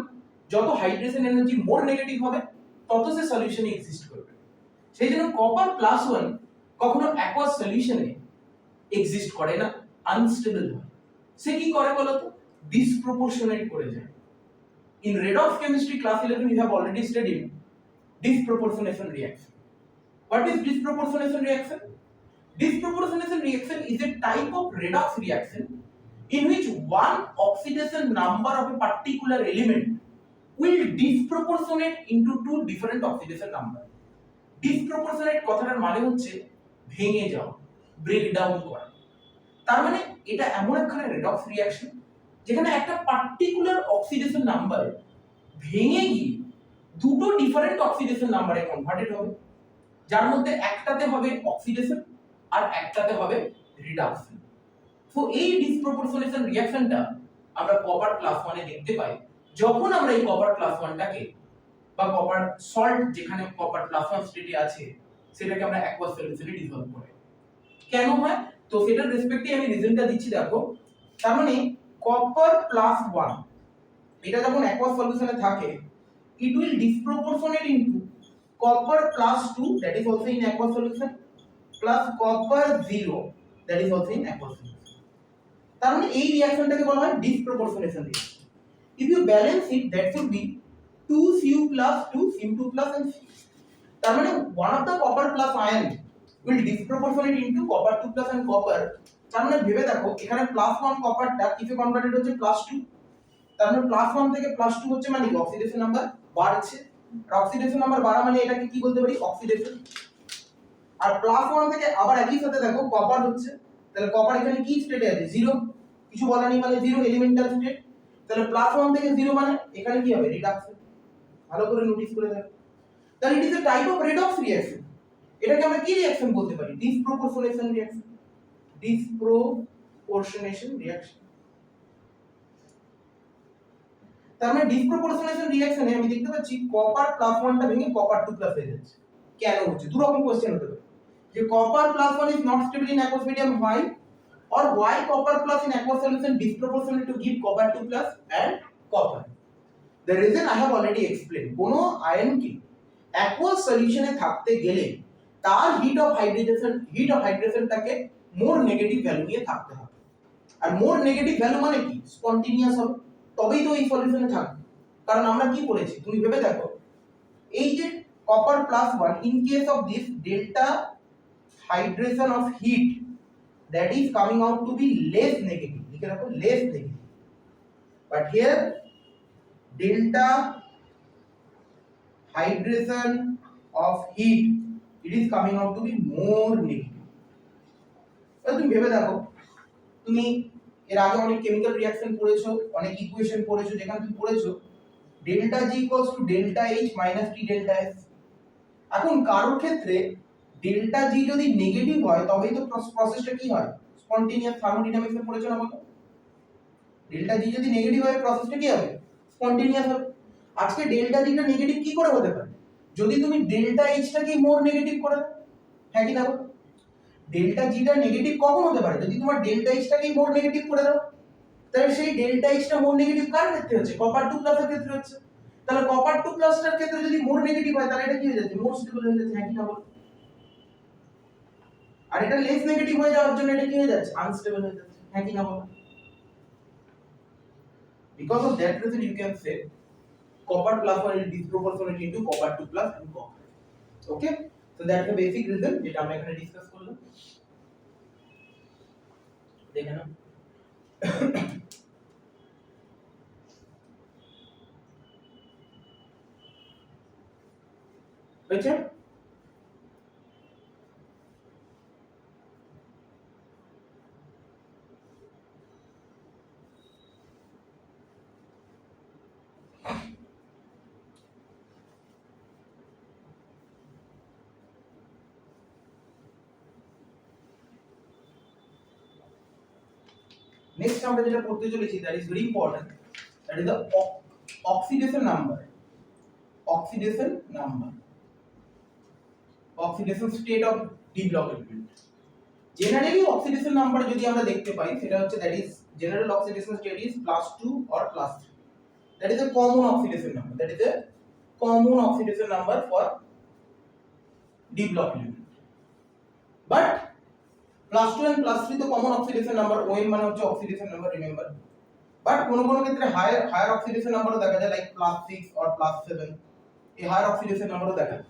যত hydration energy মোর negative হবে তত সে সলিউশনে exist করবে। সেই জন্য কপার প্লাস 1 কখনো অ্যাকোয়াস সলিউশনে এক্সিস্ট করে না, আনস্টেবল হয়। সে কি করে বলো তো? ডিসপ্রপোর্শনেট করে যায়। In redox chemistry class 11 you have already studied disproportionation reaction. What is disproportionation reaction? Disproportionation reaction is a type of redox reaction in which one oxidation number of a particular element will disproportionate into two different oxidation number. Disproportionate কথাটার মানে হচ্ছে ভেঙে যাওয়া, break down করা। তার মানে এটা এমন একখানা রেডক্স রিঅ্যাকশন যেখানে একটা পার্টিকুলার অক্সিডেশন নাম্বার ভেঙে গিয়ে দুটো ডিফারেন্ট অক্সিডেশন নাম্বারে কনভার্টেড হবে, যার মধ্যে একটাতে হবে অক্সিডেশন আর একটাতে হবে রিডাকশন। সো এই ডিসপ্রপোর্শনেশন রিঅ্যাকশনটা আমরা কপার প্লাস 1 এ দেখতে পাই যখন আমরা এই কপার প্লাস 1টাকে বা কপার সল্ট যেখানে কপার প্লাস 1 স্টেটে আছে সেটাকে আমরা অ্যাকোয়াস সলিউশনে ডিসলভ করি। কেন হয় তো সেটার রেসপেক্টে আমি রিজনটা দিচ্ছি দেখো। তার মানে কপার প্লাস 1 এটা যখন অ্যাকোয়াস সলিউশনে থাকে it will disproportionate into copper plus 2 that is also in aqueous solution plus copper 0 that is also in aqueous solution. তার মানে এই রিঅ্যাকশনটাকে বলা হয় ডিসপ্রপোর্শনেশন reaction. if you balance it that should be 2Cu plus 2Cu2 plus and C. তার মানে one of the copper plus ion will disproportionate into copper 2 plus and copper। তার মানে ভেবে দেখো এখানে প্লাস 1 কপারটা কিসে কনভার্টেড হচ্ছে প্লাস 2, তার মানে প্লাস 1 থেকে প্লাস 2 হচ্ছে মানে অক্সিডেশন নাম্বার বাড়ছে, আর অক্সিডেশন নাম্বার বাড়া মানে এটাকে কি বলতে পারি অক্সিডেশন। আর প্লাস 1 থেকে আবার একই সাথে দেখো কপার হচ্ছে, তাহলে কপার এখানে কি স্টেটে আছে জিরো, কিছু বলা নেই মানে জিরো এলিমেন্টাল স্টেট, তাহলে প্লাস 1 থেকে জিরো মানে এখানে কি হবে রিডাকশন। ভালো করে নোটিস করে দেখো, তাহলে it is a type of redox reaction. এটাকে আমরা কি রিঅ্যাকশন বলতে পারি? ডিসপ্রপোর্শনেশন রিঅ্যাকশন। ডিসপ্রপোর্শনেশন রিঅ্যাকশন। তার মানে ডিসপ্রপোর্শনেশন রিঅ্যাকশনে আমি দেখতে পাচ্ছি কপার প্লাস 1টা ভেঙে কপার 2 প্লাস হয়ে যাচ্ছে। কেন হচ্ছে? দুই রকম কোশ্চেন হতে পারে যে copper plus 1 is not stable in aqueous medium, why? or why copper plus in aqueous solution disproportionate to give copper 2 plus and copper. The reason I have already explained. কোনো আয়ন কি aqueous সলিউশনে থাকতে গেলে তার heat of হাইড্রেশনটাকে more negative value নিয়ে থাকতে হবে, আর মোর নেগেটিভ ভ্যালু মানে কি স্পন্টেনিয়াস হবে, তবেই তো এই সলিউশনে থাকবে। কারণ আমরা কি করেছি তুমি ভেবে দেখো, এই যে copper plus 1 in case of this delta hydration of heat that is coming out to be less negative, লিখে রাখো less negative, but here delta hydration of heat it is coming out to be more negative. তুমি ভেবে দেখো, তুমি এর আগে অনেক chemical reaction পড়েছো, অনেক ইকুয়েশন পড়েছো, যেখানে তুমি পড়েছো delta G equals to delta H minus T delta S. এখন কারোর ক্ষেত্রে ডেল্টা জি যদি নেগেটিভ হয় তবেই তো প্রসেসটা কি হয় স্পন্টেনিয়াস। থার্মোডাইনামিক্সে পড়েছো না বলো? ডেল্টা জি যদি নেগেটিভ হয় প্রসেসটা কি হবে স্পন্টেনিয়াস হবে। আজকে ডেল্টা জিটা নেগেটিভ কি করে হতে পারে? যদি তুমি ডেল্টা এইচটাকে মোর নেগেটিভ করে দাও, হ্যাঁ কি না বলো? ডেল্টা জিটা নেগেটিভ কখন হতে পারে? যদি তোমার ডেল্টা এইচটাকে মোর নেগেটিভ করে দাও, তাহলে সেই ডেল্টা এইচটা মোর নেগেটিভ কার ক্ষেত্রে হচ্ছে? কপার 2 প্লাসের ক্ষেত্রে হচ্ছে। তাহলে কপার 2 প্লাসটার ক্ষেত্রে যদি মোর নেগেটিভ হয় তাহলে এটা কি হয়ে যাচ্ছে মোর স্টেবল হয়ে যাচ্ছে, হ্যাঁ কি না বলো? আর এটা লেস নেগেটিভ হয়ে যাওয়ার জন্য এটা কি হয়ে যাচ্ছে আনস্টেবল হয়ে যাচ্ছে, হ্যাঁ কি না বলো? Because of that reason you can say copper plus 1 is disproportionate into copper 2 plus and copper. Okay, so that's the basic reason যেটা আমরা এখানে ডিসকাস করলাম। দেখে নাও হয়েছে? নেক্সট আমরা যেটা পড়তে চলেছি that is very important, that is the oxidation number. Oxidation number, oxidation state of D block element. Generally oxidation number যদি আমরা দেখতে পাই সেটা হচ্ছে that is general oxidation state is +2 or +3, that is a common oxidation number, that is a common oxidation number for d block element, but +2 and +3 তো common oxidation number, ON মানে হচ্ছে oxidation number, remember, but কোন কোন ক্ষেত্রে higher oxidation number দেখা যায় like +6 or +7, এই higher oxidation number দেখা যায়।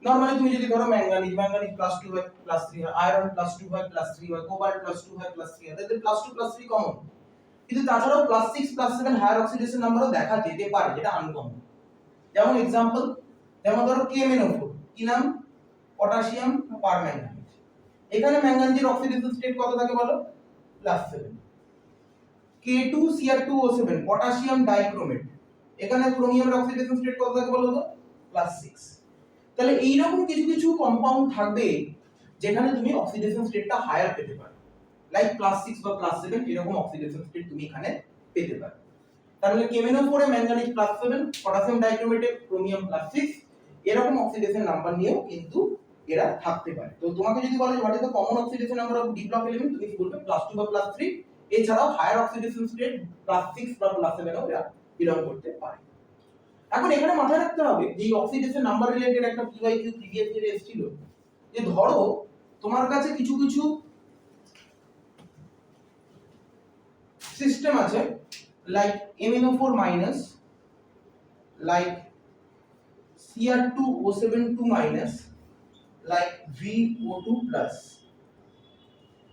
নরমালি তুমি যদি ধরো ম্যাঙ্গানিজ +2 হয় +3 হয়, আয়রন +2 হয় +3 হয়, কোবাল্ট +2 হয় +3 হয়, তাদের +2 +3 কমন। কিন্তু তাছাড়াও +6 +7 হায়ার অক্সিডেশন নাম্বারও দেখা যেতে পারে, যেটা আনকমন। যেমন एग्जांपल, যেমন ধরো KMnO4, কি নাম? Potassium permanganate. এখানে ম্যাঙ্গানিজের অক্সিডেশন স্টেট কত থাকে বলো? +7। K2Cr2O7 পটাশিয়াম ডাইক্রোমেট, এখানে ক্রোমিয়ামের অক্সিডেশন স্টেট কত থাকে বলো তো? +6। তাহলে এই রকম কিছু কিছু কম্পাউন্ড থাকবে যেখানে তুমি অক্সিডেশন স্টেটটা হায়ার পেতে পারো, লাইক +6 বা +7 এরকম অক্সিডেশন স্টেট তুমি এখানে পেতে পারো। তাহলে KMnO4 এ ম্যাঙ্গানিজ +7, পটাশিয়াম ডাইক্রোমেটে ক্রোমিয়াম +6, এরকম অক্সিডেশন নাম্বার নিয়েও কিন্তু এরা থাকতে পারে। তো তোমাকে যদি বলে what is the common oxidation number of D block element, তুমি বলবে +2 বা +3, এছাড়াও হায়ার অক্সিডেশন স্টেট +6 বা +7 এও এরা বিলং করতে পারে। এখন এখানে মাথায় রাখতে হবে যে এই অক্সিডেশন নাম্বার রিলেটেড একটা PYQ প্রিভিয়াস ইয়ারে এসেছিল, যে ধরো তোমার কাছে কিছু কিছু সিস্টেম আছে like MnO4 minus, like Cr2O7 minus, like VO2 plus,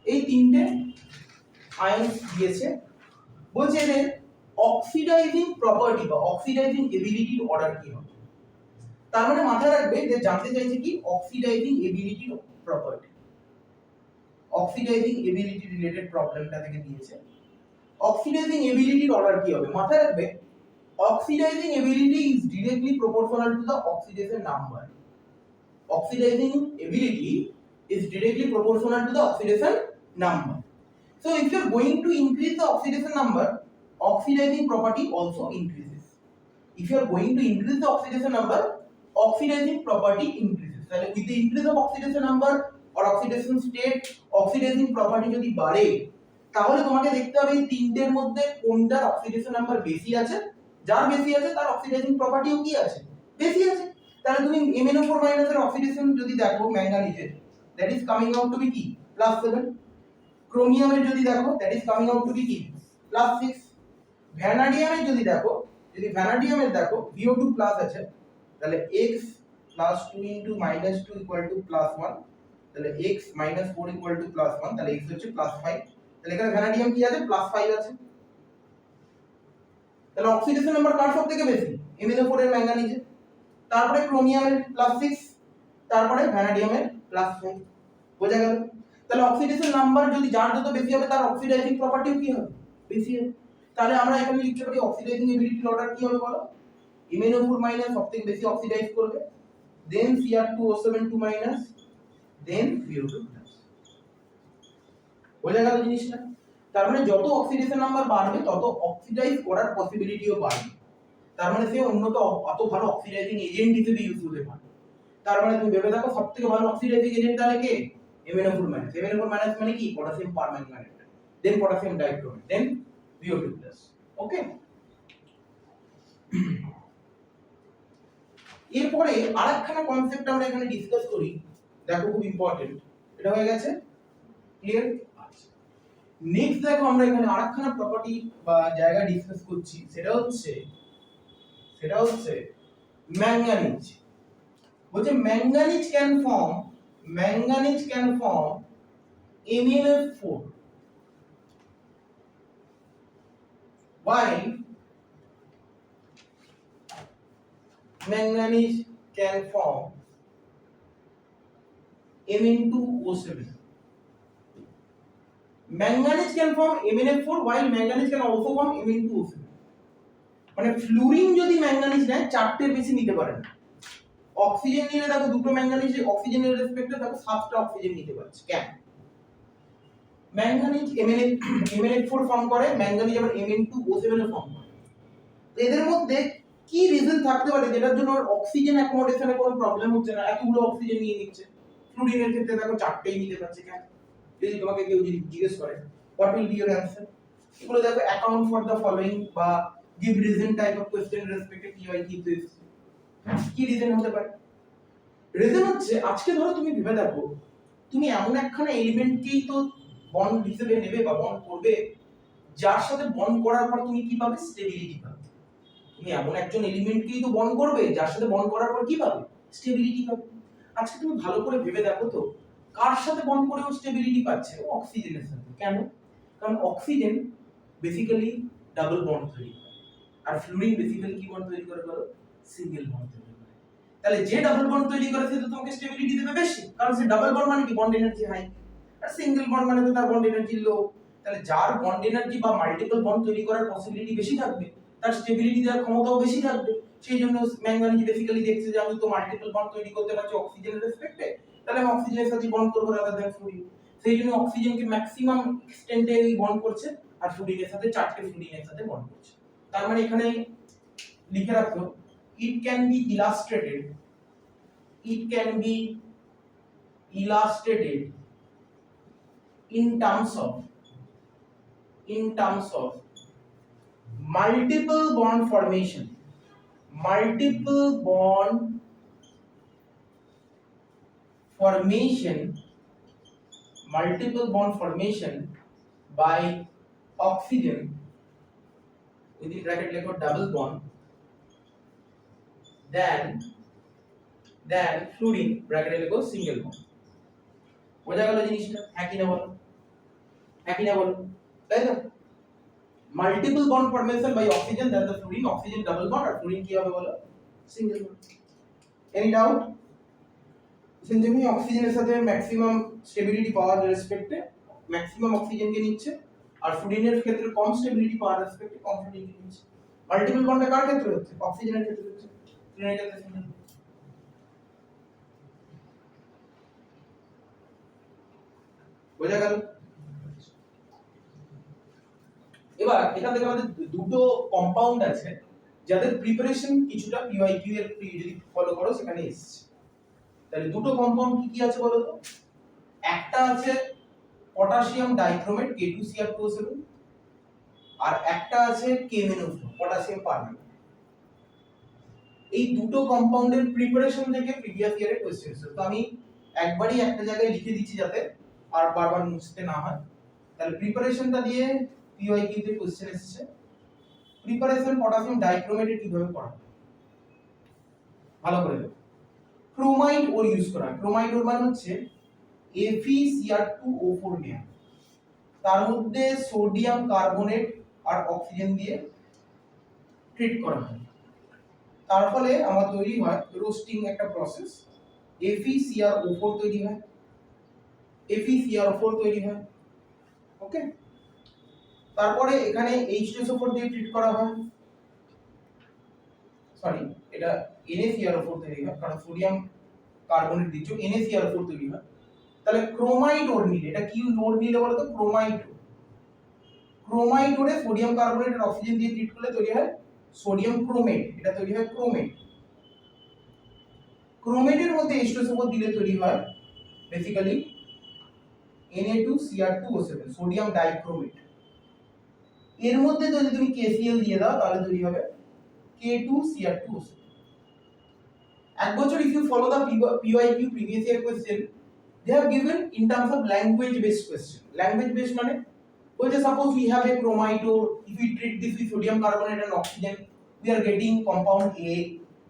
এই তিনটে আয়নস দিয়েছে। বলছে এদের অক্সিডাইজিং প্রপার্টি বা অক্সিডাইজিং এবিলিটির অর্ডার কি হবে। তার মানে মাথায় রাখবে যে জানতে চাইছে কি অক্সিডাইজিং এবিলিটির প্রপার্টি, অক্সিডাইজিং এবিলিটি রিলেটেড প্রবলেমটা থেকে দিয়েছে। অক্সিডাইজিং এবিলিটির অর্ডার কি হবে মাথায় রাখবে, oxidizing ability is directly proportional to the oxidation number. Oxidizing ability is directly proportional to the oxidation number. So if you are going to increase the oxidation number, oxidizing property also increases. If you are going to increase the oxidation number, oxidizing property increases. So with the increase of oxidation number or oxidation state, oxidizing property যদি বাড়ে তাহলে তোমাকে দেখতে হবে এই তিনটের মধ্যে কোনটার অক্সিডেশন নাম্বার বেশি আছে, যার বেশি আছে তার অক্সিডাইজিং প্রপার্টিও কি আছে, বেশি আছে। তাহলে তুমি MnO4 মাইনাস এর অক্সিডেশন যদি দেখো ম্যাঙ্গানিজের, that is coming out to be কি +7, ক্রোমিয়ামের যদি দেখো that is coming out to be কি +6, ভ্যানাডিয়ামের যদি দেখো, যদি ভ্যানাডিয়ামের দেখো VO2 প্লাস আছে, তাহলে x +2 * -2 = +1, তাহলে x - 4 = +1, তাহলে x হচ্ছে +5, তাহলে এখানে ভ্যানাডিয়াম কি আছে +5 আছে। তাহলে অক্সিডেশন নাম্বার কার সবথেকে বেশি? MnO4 এর ম্যাঙ্গানিজে, তারপরে ক্রোমিয়ামের +6, তারপরে ভ্যানাডিয়ামের +5, বোঝা গেল? তাহলে অক্সিডেশন নাম্বার যদি যার যত বেশি হবে তার অক্সিডাইজিং প্রপার্টিও কি হবে, বেশি হবে। তাহলে আমরা এখানে লিখতে পারি অক্সিডাইজিং এবিলিটির অর্ডার কি হবে বলো, MnO4 মাইনাস সবথেকে বেশি অক্সিডাইজ করবে, দেন Cr2O7 মাইনাস, দেন VO2 প্লাস। বোঝা গেল জিনিসটা? তার মানে যত অক্সিডেশন নাম্বার বাড়বে তত অক্সিডাইজ করার পসিবিলিটিও বাড়বে, তার মানে সে অন্যত অত ভালো অক্সিডাইজিং এজেন্ট হিসেবে ইউজ হতে পারে। তার মানে তুমি ভেবে দেখো সবথেকে ভালো অক্সিডাইজিং এজেন্ট তাহলে কে? MnO4 minus. MnO4 মাইনাস মানে কি? পটাশিয়াম পারম্যাঙ্গানেট, দেন পটাশিয়াম ডাইক্রোমেট, দেন VO2 প্লাস। ওকে, এরপরে আরেকখানা কনসেপ্ট আমরা এখানে ডিসকাস করি, দেখো খুব ইম্পর্টেন্ট। এটা হয়ে গেছে ক্লিয়ার? নেক্সট দেখো আমরা এখানে আরেকখানা প্রপার্টি বা জায়গা ডিসকাস করছি, সেটা হচ্ছে ম্যাঙ্গানিজ। বলছে manganese can form MnF4 while manganese can form Mn2O7. Manganese can form MnF4 while manganese can also form Mn2O7. মানে ফ্লুরিন যদি ম্যাঙ্গানিজ নেয় চারটের বেশি নিতে পারে না। অক্সিজেন নিলে দেখো দুটো ম্যাঙ্গানিজ অক্সিজেনের রেসপেক্টে দেখো 7টা অক্সিজেন নিতে পারছে। কেন? ম্যাঙ্গানিজ MnH4 ফর্ম করে, ম্যাঙ্গানিজ আবার Mn2O7 এ ফর্ম করে। এদের মধ্যে কি রিজন থাকতে পারে যেটার জন্য অক্সিজেন অ্যাকোমোডেশনে কোনো প্রবলেম হচ্ছে না, এতগুলো অক্সিজেন নিয়ে নিচ্ছে? ফ্লুরিনের ক্ষেত্রে দেখো চারটেই নিতে পারছে কেন? যদি তোমাকে কেউ যদি জিজ্ঞেস করে what will be your answer, এগুলো দেখো অ্যাকাউন্ট ফর দ্য ফলোইং বা give reason type of question respected PYQ তে এসেছে। কি রিজন হতে পারে? রিজন হচ্ছে আজকে ধরো তুমি ভেবে দেখো, তুমি এমন একখানা এলিমেন্টকেই তো বন্ড হিসেবে নেবে বা বন্ড করবে যার সাথে বন্ড করার পর তুমি কি পাবে? স্টেবিলিটি পাবে। তুমি এমন একজন এলিমেন্টকেই তো বন্ড করবে যার সাথে বন্ড করার পর কি পাবে? স্টেবিলিটি পাবে। আজকে তুমি ভালো করে ভেবে দেখো তো, কার সাথে বন্ড করেও স্টেবিলিটি পাচ্ছে? অক্সিজেনের সাথে। কেন? কারণ অক্সিজেন বেসিক্যালি ডাবল বন্ড তৈরি করে, আর ফ্লুরিন বেসিক্যালি কি বন্ড তৈরি করে বলো? সিঙ্গেল বন্ড তৈরি করে। তাহলে যে ডাবল বন্ড তৈরি করে সে তো তোমাকে স্টেবিলিটি দেবে বেশি, কারণ সে ডাবল বন্ড মানে কি? Bond energy high. আর সিঙ্গেল বন্ড মানে তো তার বন্ড এনার্জি লো। তাহলে যার বন্ড এনার্জি বা মাল্টিপল বন্ড তৈরি করার পসিবিলিটি বেশি থাকবে, তার স্টেবিলিটি দেওয়ার ক্ষমতাও বেশি থাকবে। সেই জন্য ম্যাঙ্গানিজ বেসিক্যালি দেখছে যে আমি তো মাল্টিপল বন্ড তৈরি করতে পারছি অক্সিজেনের রেসপেক্টে, তাহলে আমি অক্সিজেনের সাথে বন্ড করব রাদার দ্যান ফ্লুরিন। সেই জন্য অক্সিজেনকে ম্যাক্সিমাম এক্সটেন্টে বন্ড করছে, আর ফ্লুরিনের সাথে চারটে ফ্লুরিনের সাথে বন্ড করছে। তার মানে এখানে লিখে রাখো, it can be illustrated, it can be illustrated in terms of multiple bond formation, multiple bond formation by oxygen within bracket লেখো double bond then fluorine ব্র্যাকেটে লেখো সিঙ্গেল বন্ড। বোঝা গেল জিনিসটা? একই না বলো? একই না বলো? তাই না? Multiple bond formation by oxygen that the fluorine, oxygen double bond আর ফ্লুরিন কি হবে বলো? Single bond. Any doubt? Since তুমি অক্সিজেনের সাথে ম্যাক্সিমাম স্টেবিলিটি পাওয়ার রেসপেক্টে ম্যাক্সিমাম অক্সিজেনকে নিচ্ছে, আর ফ্লুরিনের ক্ষেত্রে কম স্টেবিলিটি পাওয়ার রেসপেক্টে কম ফ্লুরিনকে নিচ্ছে। মাল্টিপল বন্ডটা কার ক্ষেত্রে হচ্ছে? অক্সিজেনের ক্ষেত্রে হচ্ছে, ফ্লুরিনের ক্ষেত্রে সিঙ্গেল। বোঝা গেল? এবার এখান থেকে আমাদের দুটো কম্পাউন্ড আছে যাদের প্রিপারেশন কিছুটা PYQ এর যদি ফলো করো সেখানে এসেছে। তাহলে দুটো কম্পাউন্ড কি কি আছে বলো তো? একটা আছে পটাশিয়াম ডাইক্রোমেট K2Cr2O7, আর একটা আছে KMnO4 পটাশিয়াম পারম্যাঙ্গানেট। এই দুটো কম্পাউন্ডের প্রিপারেশন থেকে প্রিভিয়াস ইয়ারে কোশ্চেন এসেছে, তো আমি একবারই একটা জায়গায় লিখে দিচ্ছি যাতে আর বারবার মুছতে না হয়। তাহলে প্রিপারেশনটা দিয়ে PYQ তে কোশ্চেন এসেছে। প্রিপারেশন পটাশিয়াম ডাইক্রোমেট কিভাবে করা হয় ভালো করে দেখো। ক্রোমাইড ওর ইউজ করা হয়। ক্রোমাইড ওর মানে হচ্ছে FeCr2O4 নেয়া, তার মধ্যে সোডিয়াম কার্বনেট আর অক্সিজেন দিয়ে ট্রিট করা হয়। তার ফলে আমার তৈরি হয় রোস্টিং একটা প্রসেস, FeCrO4 তৈরি হয়, FeCrO4 তৈরি হয়। ওকে, তারপরে এখানে H2SO4 দিয়ে ট্রিট করা হয়, সরি এটা NaCrO4 তৈরি হয় কারণ সোডিয়াম কার্বনেট দিচ্ছ, NaCrO4 তৈরি হয়। তাহলে ক্রোমাইড ওর নিলে, এটা কি ওর নিলে বলো তো? ক্রোমাইড। ক্রোমাইড ওরে সোডিয়াম কার্বনেট আর অক্সিজেন দিয়ে ট্রিট করলে তৈরি হয় সোডিয়াম ক্রোমেট, এটা তৈরি হয় ক্রোমেট। ক্রোমেটের মধ্যে H2SO4 দিলে তৈরি হয় বেসিক্যালি Na2Cr2O7 সোডিয়াম ডাইক্রোমেট। এর মধ্যে যদি তুমি KCl দিয়ে দাও তাহলে তৈরি হবে K2Cr2O7। এক বছর if you follow the PYQ previous year question, they have given in terms of language based question. Language based মানে বলছে suppose we have a chromite or if we treat this with sodium carbonate and oxygen we are getting compound A,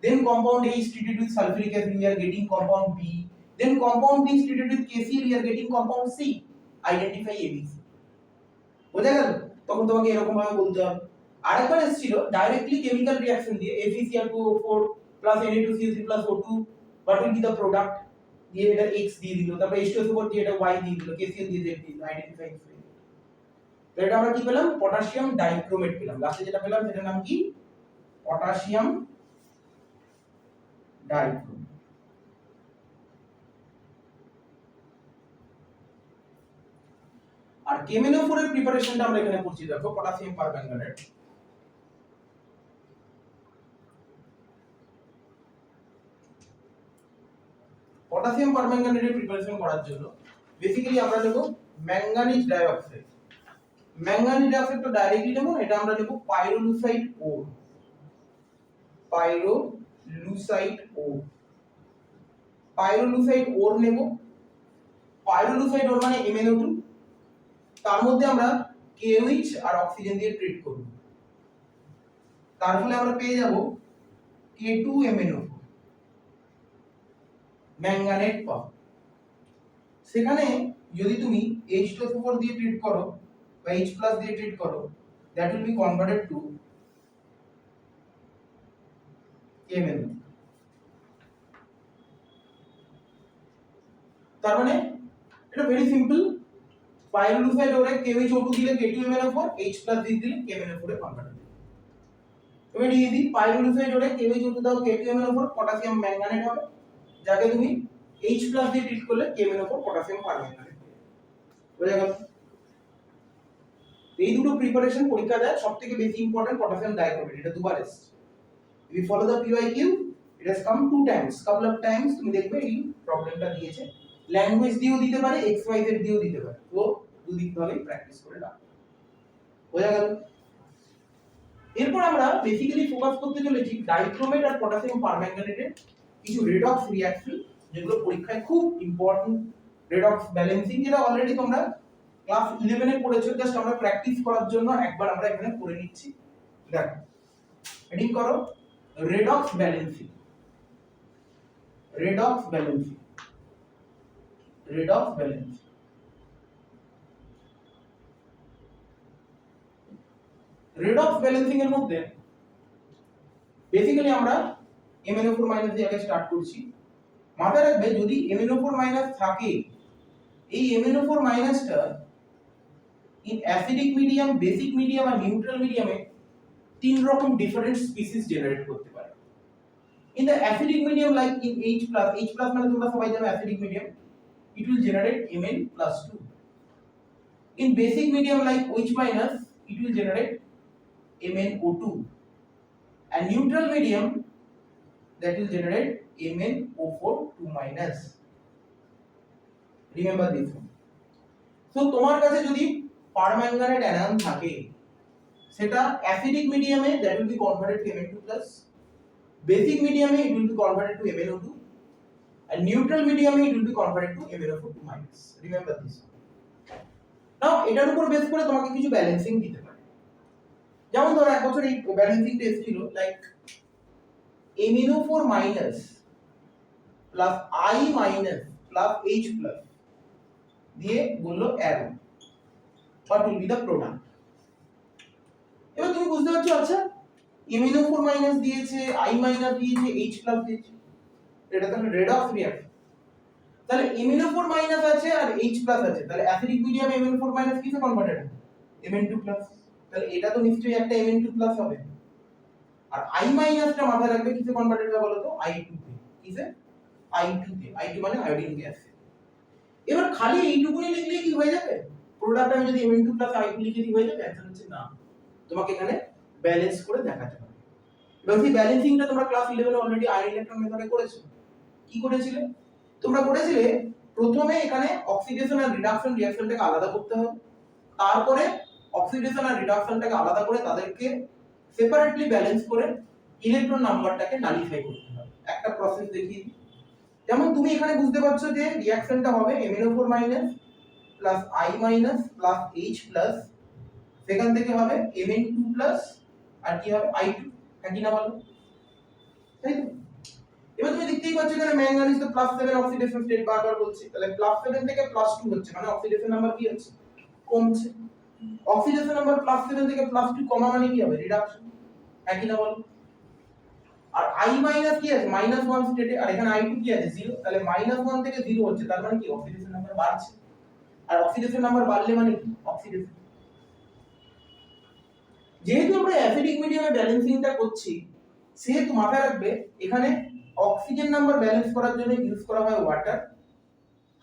then compound A is treated with sulfuric acid we are getting compound B, then compound B is treated with KCl we are getting compound C, identify ABC। বোঝা গেল? তখন তোমাকে এরকম ভাবে বলতে হবে। আরেকবার এসেছিল ডাইরেক্টলি কেমিক্যাল রিঅ্যাকশন দিয়ে FeCr2O4 plus Na2CO3 plus O2 what will be the product, দিয়ে এটা X দিয়ে দিল, তারপর H2SO4 দিয়ে এটা Y দিয়ে দিল, KCl দিয়ে Z দিয়ে দিল, আইডেন্টিফাই। তো এটা আমরা কি পেলাম? পটাশিয়াম ডাইক্রোমেট পেলাম। লাস্টে যেটা পেলাম সেটার নাম কি? Potassium dichromate. আর KMnO4 এর প্রিপারেশনটা আমরা এখানে করছি, দেখো পটাশিয়াম পারম্যাঙ্গানেট। পটাশিয়াম পারম্যাঙ্গানেটের প্রিপারেশন করার জন্য বেসিক্যালি আমরা নেব ম্যাঙ্গানিজ ডাইঅক্সাইড। ম্যাঙ্গানিজ ডাইঅক্সাইড তো ডাইরেক্টলি নেব, এটা আমরা নেব পাইরোলুসাইড ওর। পাইরোলুসাইড ওর, পাইরোলুসাইড ওর নেব। পাইরোলুসাইড ওর মানে MnO2, তার মধ্যে আমরা KOH আর অক্সিজেন দিয়ে ট্রিট করব, তার ফলে আমরা পেয়ে যাব K2MnO4 ম্যাঙ্গানেট পাবো। সেখানে যদি তুমি H2SO4 দিয়ে ট্রিট করো বা H+ দিয়ে ট্রিট করো, that will be converted to MnO। তার মানে এটা ভেরি সিম্পল, পাইরোলুসাইড ওরে KOH দিলে K2MnO4, H+ দিলে KMnO4 এ কনভার্ট হবে। ভেরি ইজি, পাইরোলুসাইড ওরে KOH দাও K2MnO4 পটাশিয়াম ম্যাঙ্গানেট হবে, যাকে তুমি H+ দিয়ে ট্রিট করলে KMnO4 পটাশিয়াম পারম্যাঙ্গানেট। বুঝা গেল? এই দুটো প্রিপারেশন পরীক্ষা দেয়, সবথেকে বেশি ইম্পর্টেন্ট পটাশিয়াম ডাইক্রোমেট, এটা দুবার এসেছে। if you follow the PYQ it has come two times, couple of times তুমি দেখবে এই প্রবলেমটা দিয়েছে, ল্যাঙ্গুয়েজ দিয়েও দিতে পারে, XYZ দিয়েও দিতে পারে, তো দুদিক ভাবেই প্র্যাকটিস করে নাও। বোঝা গেল? এরপর আমরা বেসিক্যালি ফোকাস করতে চলেছি ডাইক্রোমেট আর পটাশিয়াম পারম্যাঙ্গানেটের কিছু রেডক্স রিঅ্যাকশন, যেগুলো পরীক্ষায় খুব ইম্পর্টেন্ট। রেডক্স ব্যালেন্সিং, যেটা অলরেডি তোমরা ক্লাস 11 এ পড়েছো, জাস্ট আমরা প্র্যাকটিস করার জন্য একবার আমরা এখানে করে নিচ্ছি। দেখো, হেডিং করো redox balancing, redox balancing, redox balancing। redox balancing এর মধ্যে বেসিক্যালি আমরা MnO4 মাইনাস দিয়ে আগে স্টার্ট করছি। মাথায় রাখবে যদি MnO4 মাইনাস থাকে, এই MnO4 মাইনাসটা in acidic medium, basic medium আর নিউট্রাল মিডিয়ামে তিন রকম ডিফারেন্ট স্পিসিস জেনারেট করতে পারে। In the acidic medium like in H+, মানে তোমরা সবাই জানো acidic medium, it will generate Mn+2. In basic medium like OH-, it will generate MnO2. And neutral medium, that will generate MnO4 2-. Remember this one. So তোমার কাছে যদি permanganate anion থাকে, সেটা acidic মিডিয়ামে that will be converted to Mn2+, basic medium it will be converted to MnO2, and neutral medium it will be converted to MnO4 2-. Remember this. Now এটার উপর base করে তোমাকে কিছু ব্যালেন্সিং দিতে পারে, যেমন ধরো এক বছর এই ব্যালেন্সিং টেস্ট ছিল like MnO4- plus I- plus H+ দিয়ে বললো arrow, what will be the product। এবার তুমি বুঝতে পারছো, আচ্ছা MnO4- দিয়েছে, I- দিয়েছে, H+ দিয়েছে, এটা তো রেডক্স রিঅ্যাকশন। তাহলে MnO4- আছে আর H+ আছে, তাহলে অ্যাসিডিক মিডিয়াম MnO4- কিসে কনভার্টেড হবে? Mn2+। তাহলে এটা তো নিশ্চয়ই একটা Mn2+ হবে। আর I- টা মাথায় রাখবে কিসে কনভার্টেড হবে বলো তো? I2 তে। কিসে? I2 তে। I2 মানে আয়োডিনিক অ্যাসিড। এবার খালি এইটুকুনি লিখলে কি হয়ে যাবে? প্রোডাক্ট আমি যদি Mn2+ I2 লিখে দিই হয়ে যাবে? অ্যানসার হচ্ছে না, তোমাকে এখানে ব্যালেন্স করে দেখাতে হবে। এবং সেই ব্যালেন্সিংটা তোমরা ক্লাস 11 এ অলরেডি আয়ন ইলেকট্রন মেথডে করেছো। কি করেছিলে? তোমরা করেছিলে প্রথমে এখানে অক্সিডেশন আর রিডাকশন রিঅ্যাকশনটাকে আলাদা করতে হবে, তারপরে অক্সিডেশন আর রিডাকশনটাকে আলাদা করে তাদেরকে সেপারেটলি ব্যালেন্স করে ইলেকট্রন নাম্বারটাকে নালিফাই করতে হবে। একটা প্রসেস দেখিয়ে দিই। যেমন তুমি এখানে বুঝতে পারছো যে রিঅ্যাকশনটা হবে MnO4- plus I- plus H+, সেখান থেকে হবে Mn2+ আর কি হবে I2, একই না বলো? তাই তো? এবার তুমি দেখতেই পাচ্ছ এখানে ম্যাঙ্গানিজ তো +7 অক্সিডেশন স্টেট বারবার বলছে, তাহলে +7 থেকে +2 হচ্ছে, মানে অক্সিডেশন নাম্বার কি হচ্ছে? কমছে। অক্সিডেশন নাম্বার +7 থেকে +2 কমা মানে কি হবে? রিডাকশন, একই না বলো? আর I- কি আছে? -1 স্টেটে, আর এখানে I2 কি আছে? 0, তাহলে -1 থেকে 0 হচ্ছে, তার মানে কি অক্সিডেশন নাম্বার বাড়ছে। আর অক্সিডেশন নাম্বার বাড়লে মানে কি? অক্সিডেশন। যেহেতু আমরা অ্যাসিডিক মিডিয়ামে ব্যালেন্সিংটা করছি, সেহেতু মাথায় রাখবে এখানে অক্সিজেন নাম্বার ব্যালেন্স করার জন্য ইউজ করা হয় ওয়াটার,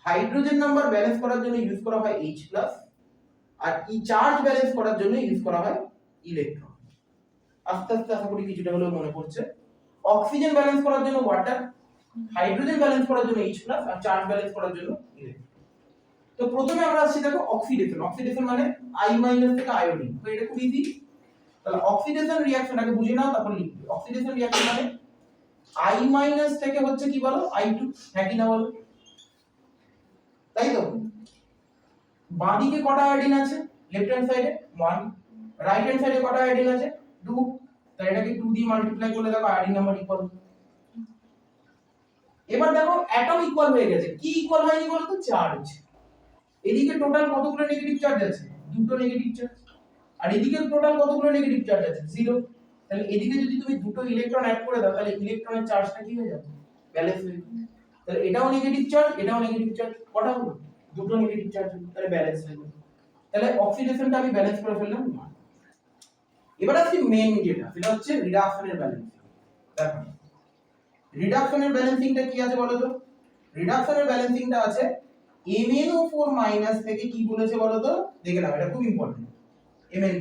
হাইড্রোজেন নাম্বার ব্যালেন্স করার জন্য ইউজ করা হয় H+, আর এই চার্জ ব্যালেন্স করার জন্য ইউজ করা হয় ইলেকট্রন। আস্তে আস্তে আশা করি কিছুটা হলেও মনে পড়ছে। অক্সিজেন ব্যালেন্স করার জন্য ওয়াটার, হাইড্রোজেন ব্যালেন্স করার জন্য H+ আর চার্জ ব্যালেন্স করার জন্য ইলেকট্রন। তো প্রথমে আমরা আসছি দেখো অক্সিডেশন। অক্সিডেশন মানে I- থেকে আয়োডিন। তো এটা খুব ইজি। তাহলে অক্সিডেশন রিঅ্যাকশনটাকে বুঝে নাও, তারপর লিখবে। অক্সিডেশন রিঅ্যাকশন মানে I- থেকে হচ্ছে কি বলো I2, হ্যাঁ কি না বলো, তাই তো? বাঁদিকে কটা আয়োডিন আছে? লেফট হ্যান্ড সাইডে 1, রাইট হ্যান্ড সাইডে কটা আয়োডিন আছে? 2। তাহলে এটাকে 2 দিয়ে মাল্টিপ্লাই করলে দেখো আয়োডিন নাম্বার ইকুয়াল। এবার দেখো অ্যাটম ইকুয়াল হয়ে গেছে, কি ইকুয়াল হয়নি বলো তো? চার্জ। এদিকে টোটাল কতগুলো নেগেটিভ চার্জ আছে? দুটো নেগেটিভ চার্জ। আর এদিকে টোটাল কতগুলো নেগেটিভ চার্জ আছে? 0। তাহলে এদিকে যদি তুমি দুটো ইলেকট্রন অ্যাড করে দাও তাহলে ইলেকট্রনের চার্জটা কি হয়ে যাবে? ব্যালেন্স হয়ে যাবে। তাহলে এটাও নেগেটিভ চার্জ, এটাও নেগেটিভ চার্জ, কটা হলো? দুটো নেগেটিভ চার্জ, তাহলে ব্যালেন্স হয়ে যাবে। তাহলে অক্সিডেশনটা আমি ব্যালেন্স করে ফেললাম না। এবার আসি মেইন যেটা, সেটা হচ্ছে রিডাকশনের ব্যালেন্সিং। দেখো রিডাকশনের ব্যালেন্সিংটা কি আছে বলো তো? রিডাকশনের ব্যালেন্সিংটা আছে MnO4- থেকে কি বলেছে বলো তো? দেখে নাও, এটা খুব ইম্পর্টেন্ট। Mn+,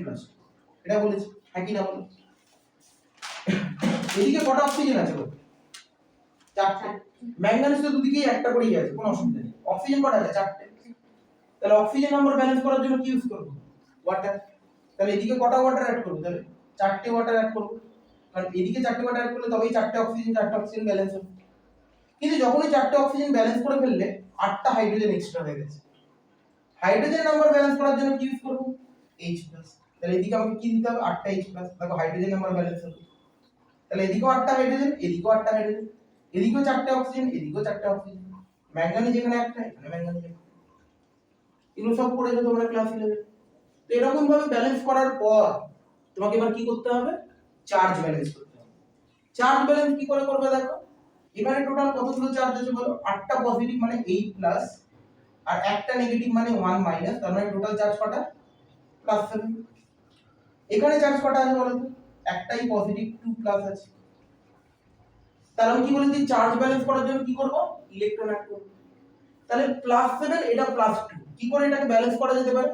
এটা বলেছে, হ্যাঁ কি না বলো? এদিকে কটা অক্সিজেন আছে বলো? 4টে। ম্যাঙ্গানিজ তো দুদিকেই একটা করেই আছে, কোনো অসুবিধা নেই। অক্সিজেন কটা আছে? 4টে। তাহলে অক্সিজেন নাম্বার ব্যালেন্স করার জন্য কি ইউজ করব? ওয়াটার। তাহলে এদিকে কটা ওয়াটার অ্যাড করব? তাহলে 4টে ওয়াটার অ্যাড করব। কারণ এদিকে 4টে ওয়াটার অ্যাড করলে তবেই 4টে অক্সিজেন ব্যালেন্স হবে। কিন্তু যখনই 4টে অক্সিজেন ব্যালেন্স করে ফেললে 8টা হাইড্রোজেন এক্সট্রা হয়ে গেছে। হাইড্রোজেন নাম্বার ব্যালেন্স করার জন্য কি ইউজ করব? H+। তাহলে এদিকে আমাকে কি দিতে হবে? 8টা H+। দেখো হাইড্রোজেন নাম্বার ব্যালেন্স হবে। তাহলে এদিকেও 8টা হাইড্রোজেন, এদিকেও 8টা হাইড্রোজেন, এদিকেও 4টে অক্সিজেন, এদিকেও 4টে অক্সিজেন। ম্যাঙ্গানিজ এখানে একটা, এখানে ম্যাঙ্গানিজ একটা। এগুলো সব পড়েছো তোমরা ক্লাস 11। তো এরকম ভাবে ব্যালেন্স করার পর তোমাকে এবার কি করতে হবে? চার্জ ব্যালেন্স করতে হবে। চার্জ ব্যালেন্স কি করে করবে দেখো, এখানে টোটাল কতগুলো চার্জ আছে বলো? 8টা পজিটিভ মানে 8+, আর একটা নেগেটিভ মানে 1-, তার মানে টোটাল চার্জ কটা? +7। এখানে চার্জ কটা আছে বলো তো? একটাই পজিটিভ, 2+ আছে। তাহলে আমি কি বলেছি? চার্জ ব্যালেন্স করার জন্য কি করব? ইলেকট্রন অ্যাড করব। তাহলে +7 এটা +2, কি করে এটাকে ব্যালেন্স করা যেতে পারে?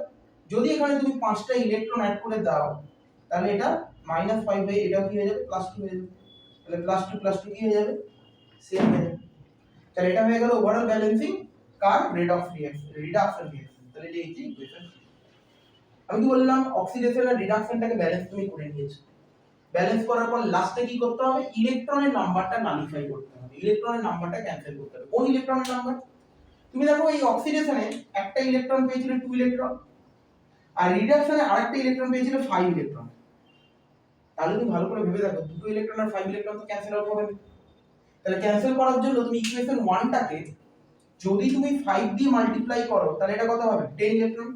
যদি এখানে তুমি 5টা ইলেকট্রন অ্যাড করে দাও তাহলে এটা -5 হয়ে এটাও কি হয়ে যাবে? +2 হয়ে যাবে। তাহলে +2 কি হয়ে যাবে? সেম হয়ে যাবে। তাহলে এটা হয়ে গেল ওভারঅল ব্যালেন্সিং কার? Redox reaction, reduction reaction. তাহলে এই যে ইকুয়েশন, আমি কি বললাম? অক্সিডেশন আর রিডাকশনটাকে ব্যালেন্স তুমি করে নিয়েছো। ব্যালেন্স করার পর লাস্টে কি করতে হবে? ইলেকট্রনের নাম্বারটা নালিফাই করতে হবে, ইলেকট্রনের নাম্বারটা ক্যান্সেল করতে হবে। কোন ইলেকট্রনের নাম্বার? তুমি দেখো এই অক্সিডেশনে একটা ইলেকট্রন পেয়েছিল 2 ইলেকট্রন, আর রিডাকশনে আরেকটা ইলেকট্রন পেয়েছিল 5 ইলেকট্রন। তাহলে তুমি ভালো করে ভেবে দেখো, দুটো ইলেকট্রন আর 5 ইলেকট্রন তো ক্যান্সেল আউট হবে। তাহলে ক্যান্সেল করার জন্য তুমি ইকুয়েশন 1টাকে যদি তুমি 5 দিয়ে মাল্টিপ্লাই করো তাহলে এটা কত হবে? 10 ইলেকট্রন।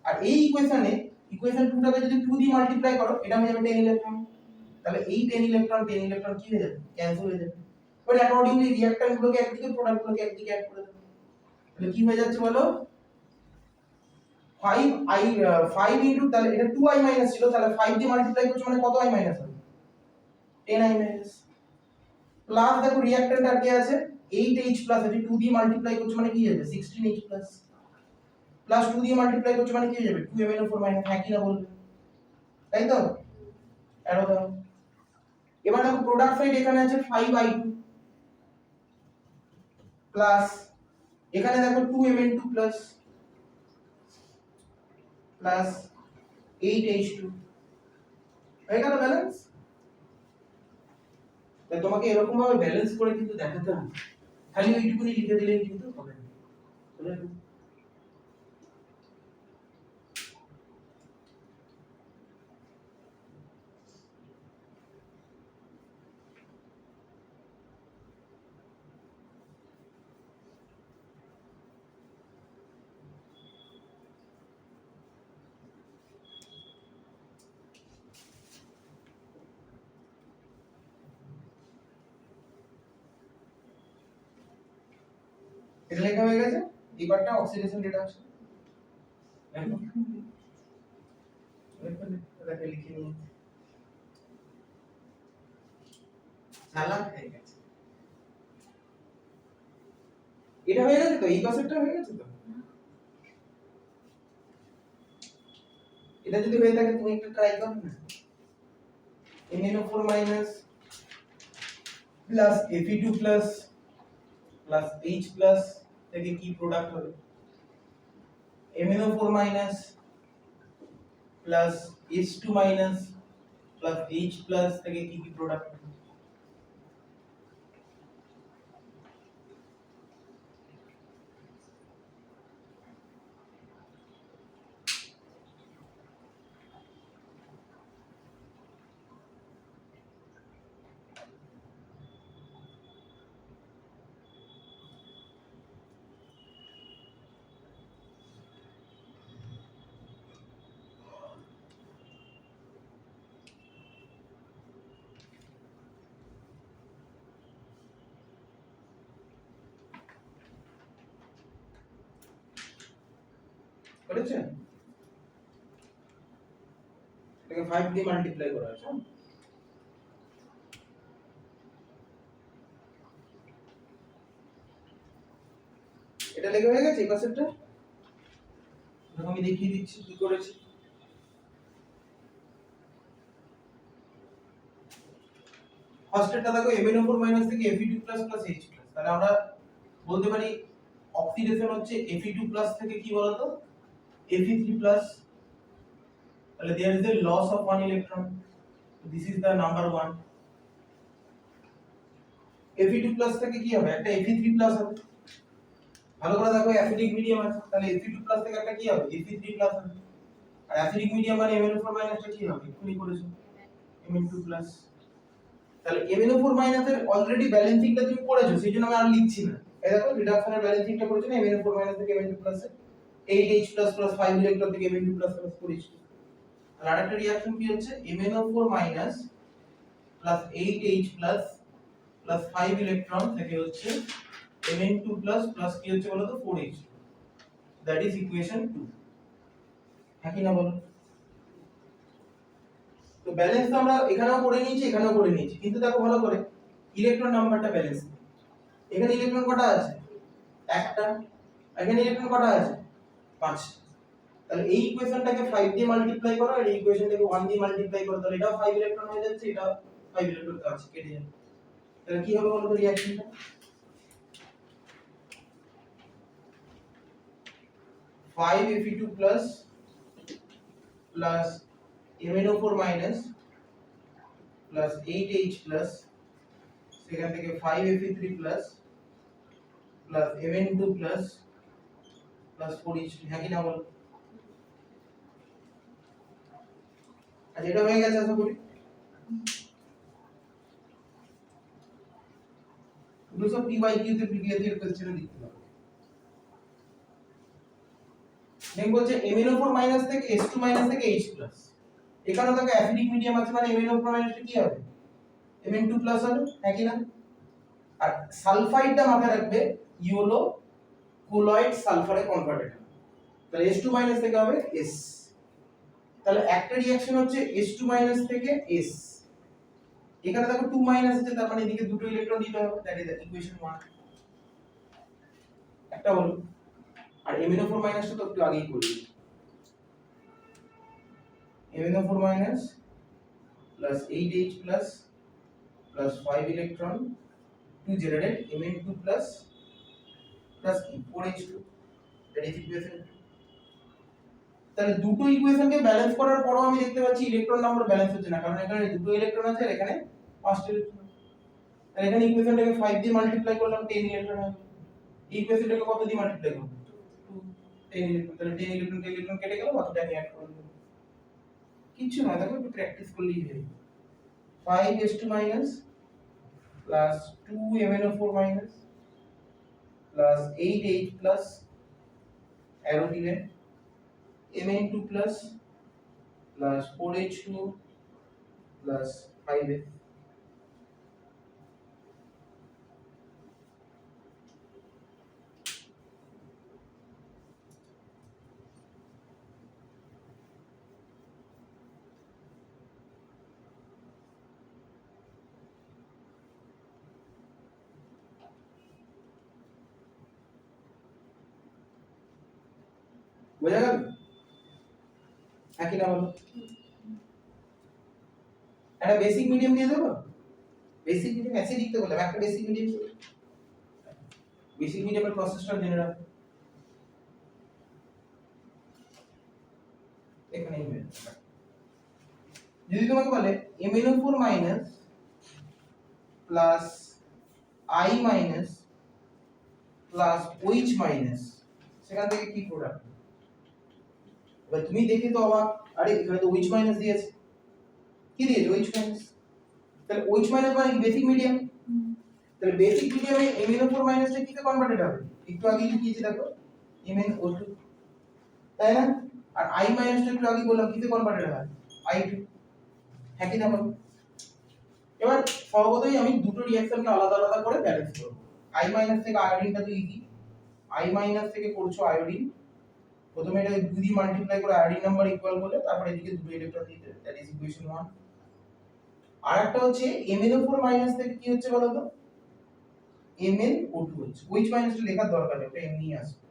আর এই ইকুয়েশন 2টাকে যদি 2 দিয়ে মাল্টিপ্লাই করো এটা হয়ে যাবে 10 ইলেকট্রন। তাহলে এই 10 ইলেকট্রন কি হয়ে যাবে? ক্যান্সেল হয়ে যাবে। এবার অ্যাকর্ডিংলি রিঅ্যাকট্যান্ট গুলোকে একদিকে, প্রোডাক্ট গুলোকে একদিকে অ্যাড করে দেবে। তাহলে কি হয়ে যাচ্ছে বলো? 5 ইনটু, তাহলে এটা 2i- ছিল, তাহলে 5 দিয়ে মাল্টিপ্লাই করছো মানে কত i- হবে? 10i-। প্লাস দেখো রিঅ্যাকট্যান্ট আর কি আছে? 8H+ আছে, 2 দিয়ে মাল্টিপ্লাই করছো মানে কি হবে? 16H+। প্লাস 2 দিয়ে মাল্টিপ্লাই করছো মানে কি হয়ে যাবে? 2MnO4-, হ্যাঁ কি না বলবে? তাই তো? অ্যারো দাও। এবার দেখো প্রোডাক্ট সাইড এখানে আছে 5i2 প্লাস এখানে দেখো 2Mn2 প্লাস 8H2 হয়ে গেল ব্যালেন্স। তাই তোমাকে এরকম ভাবে ব্যালেন্স করে কিন্তু দেখাতে হবে, খালি ওইটুকুনি লিখে দিলেই কিন্তু হবে না। এটা লেখা হয়ে গেছে। এবারটা অক্সিডেশন রিডাকশন লিখে নিয়ে চালাক হয়ে গেছে। এটা হয়ে গেছে তো, এই কনসেপ্টটা হয়ে গেছে তো। এটা যদি হয়ে থাকে তুমি একটা ট্রাই করো না, MnO4 minus plus Fe2 plus plus H plus থেকে কি প্রোডাক্ট হবে, MnO4 minus plus H2 minus plus H plus থেকে কি কি প্রোডাক্ট হবে। করেছেন? এটাকে 5 দিয়ে মাল্টিপ্লাই করা আছে। এটা লেগে হয়ে গেছে এই পাশেরটা, আমি দেখিয়ে দিচ্ছি কি করেছি। ফার্স্টেরটা দেখো MnO4 মাইনাস থেকে Fe2 plus plus H plus, তাহলে আমরা বলতে পারি অক্সিডেশন হচ্ছে Fe2 প্লাস থেকে কি বলতো Fe3 প্লাস, তাহলে there is a loss of one electron, this is the number 1। Fe2 plus থেকে কি হবে, একটা Fe3 প্লাস হবে, ভালো করে দেখো অ্যাসিডিক মিডিয়াম আছে, তাহলে Fe2 প্লাস থেকে একটা কি হবে Fe3 প্লাস হবে, আর অ্যাসিডিক মিডিয়াম মানে MnO4 মাইনাসটা কি হবে এক্ষুনি করেছো Mn2 প্লাস। তাহলে MnO4 মাইনাসের অলরেডি ব্যালেন্সিংটা তুমি করেছো, সেইজন্য আমি আর লিখছি না। এই দেখো রিডাকশনের ব্যালেন্সিংটা করেছো না, MnO4 মাইনাস থেকে Mn2 প্লাস এ 8H প্লাস প্লাস 5 ইলেকট্রন থেকে Mn2 প্লাস প্লাস করেছো। আর আরেকটা রিঅ্যাকশন কি হচ্ছে MnO4 minus plus 8H plus plus 5 electron থেকে হচ্ছে Mn2 প্লাস প্লাস কি হচ্ছে বলো তো 4H, দ্যাট ইজ ইকুয়েশন 2। হ্যাঁ কি না বলো? তো ব্যালেন্স তো আমরা এখানেও করে নিয়েছি এখানেও করে নিয়েছি, কিন্তু দেখো ভালো করে ইলেকট্রন নাম্বারটা ব্যালেন্স। এখানে ইলেকট্রন কটা আছে একটা, এখানে ইলেকট্রন কটা আছে 5। তাহলে এই ইকুয়েশনটাকে 5 দিয়ে মাল্টিপ্লাই করো আর এই ইকুয়েশনটাকে 1 দিয়ে মাল্টিপ্লাই করো, তাহলে এটাও 5 ইলেকট্রন হয়ে যাচ্ছে, এটাও 5 ইলেকট্রন আছে, কেটে যাবে। তাহলে কি হবে বলো তো রিঅ্যাকশনটা, 5Fe2 plus plus MnO4 minus plus 8H plus সেখান থেকে 5Fe3 plus plus Mn2 plus plus 4H, হ্যাঁ কি না বলো? আর এটা হয়ে গেছে আশা করি। এগুলো সব p/q তে প্রিভিয়াস ইয়ার কোশ্চেনে লিখতে হবে। নেক্সট বলছে MnO4 মাইনাস থেকে H2 মাইনাস থেকে H প্লাস, এখানে দেখো অ্যাসিডিক মিডিয়াম আছে মানে MnO4 মাইনাসটা কি হবে Mn2 প্লাস হবে, হ্যাঁ কি না? আর সালফাইডটা মাথায় রাখবে ই হলো কোলয়েড সালফারে কনভার্টেড, তাহলে H2 মাইনাস থেকে হবে S। তাহলে একটা রিঅ্যাকশন হচ্ছে H2 মাইনাস থেকে S, এখানে দেখো 2 মাইনাস আছে তার মানে এদিকে দুটো ইলেকট্রন দিতে হবে, দ্যাট ইজ ইকুয়েশন 1 একটা হলো। আর MnO4 মাইনাসটা তো একটু আগেই করলি, MnO4 minus plus 8H plus plus 5 electron to generate Mn2 plus plus 4H2, that is equation 2। তাহলে দুটো ইকুয়েশনকে ব্যালেন্স করার পরও আমি দেখতে পাচ্ছি ইলেকট্রন নাম্বার ব্যালেন্স হচ্ছে না, কারণ এখানে দুটো ইলেকট্রন আছে আর এখানে 5টা ইলেকট্রন। তাহলে এখানে ইকুয়েশনটাকে 5 দিয়ে মাল্টিপ্লাই করলাম 10 ইলেকট্রন হবে, এই ইকুয়েশনটাকে কত দিয়ে মাল্টিপ্লাই করব 10 ইলেকট্রন, তাহলে 10 ইলেকট্রন কে ইলেকট্রন কেটে গেল, বাকিটা আমি অ্যাড করে দেব, কিছু না, দেখো একটু প্র্যাকটিস করলেই হবে। 5H2 minus plus 2MnO4 minus plus 8H plus arrow দিলেন Mn2 plus plus 4H2 plus 5H। বোঝা গেল? একই না বলো? একটা বেসিক মিডিয়াম দিয়ে দেবো, বেসিক মিডিয়াম অ্যাসিড লিখতে বললাম, একটা বেসিক মিডিয়াম, বেসিক মিডিয়ামের প্রসেসটা জেনে রাখো। এখানে যদি তোমাকে বলে MnO4 minus plus I minus plus OH minus, সেখান থেকে কি প্রোডাক্ট? এবার তুমি দেখে তো অবাক, আরে এখানে তো OH মাইনাস দিয়েছে, কি দিয়েছে OH মাইনাস, তাহলে OH মাইনাস মানে বেসিক মিডিয়াম, তাহলে বেসিক মিডিয়ামে MnO4 মাইনাসটা কিতে কনভার্টেড হবে? একটু আগে লিখিয়েছি দেখো MnO2, তাই না? আর I মাইনাসটা একটু আগে বললাম কিতে কনভার্টেড হয় I2, হ্যাঁ কি না বলো? এবার স্বভাবতই আমি দুটো রিঅ্যাকশনকে আলাদা আলাদা করে ব্যালেন্স করব। I মাইনাস থেকে আয়োডিনটা তো ইজি, I মাইনাস থেকে করছো আয়োডিন, প্রথমে এটা 2 দিয়ে মাল্টিপ্লাই করে আয়োডিন নাম্বার ইকুয়াল বলে, তারপর এদিকে দুটো ইলেকট্রন দিতে, দ্যাট ইজ ইকুয়েশন 1। আর একটা হচ্ছে MnO4 মাইনাস থেকে কি হচ্ছে বলো তো, MnO2 হচ্ছে, OH মাইনাসটা লেখার দরকার নেই, ওটা এমনিই আসবে।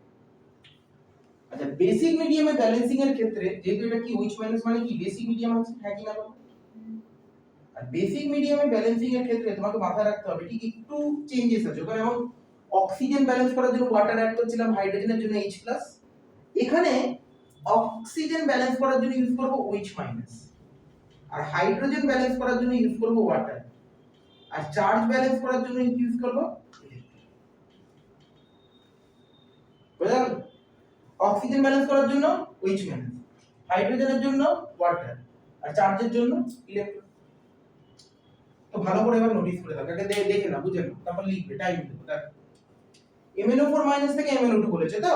আচ্ছা, বেসিক মিডিয়ামে ব্যালেন্সিং এর ক্ষেত্রে যেহেতু এটা কি OH মাইনাস মানে কি বেসিক মিডিয়াম আছে, হ্যাঁ কি না বলো? আর বেসিক মিডিয়ামে ব্যালেন্সিং এর ক্ষেত্রে তোমাকে মাথায় রাখতে হবে ঠিক একটু চেঞ্জেস আছে। ওখানে যেমন অক্সিজেন ব্যালেন্স করার জন্য ওয়াটার অ্যাড করছিলাম, হাইড্রোজেনের জন্য H+, এখানে অক্সিজেন ব্যালেন্স করার জন্য ইউজ করব OH মাইনাস, আর হাইড্রোজেন ব্যালেন্স করার জন্য ইউজ করব ওয়াটার, আর চার্জ ব্যালেন্স করার জন্য ইউজ করব বুঝা গেল? অক্সিজেন ব্যালেন্স করার জন্য OH মাইনাস, হাইড্রোজেনের জন্য ওয়াটার, আর চার্জের জন্য ইলেকট্রন। তো ভালো করে এবার নোটিস করে দাও, এটা দেখে না বুঝে না, তারপর লিখবে, টাইম দেবো। দেখো MnO4 মাইনাস থেকে MnO2 বলেছে তো,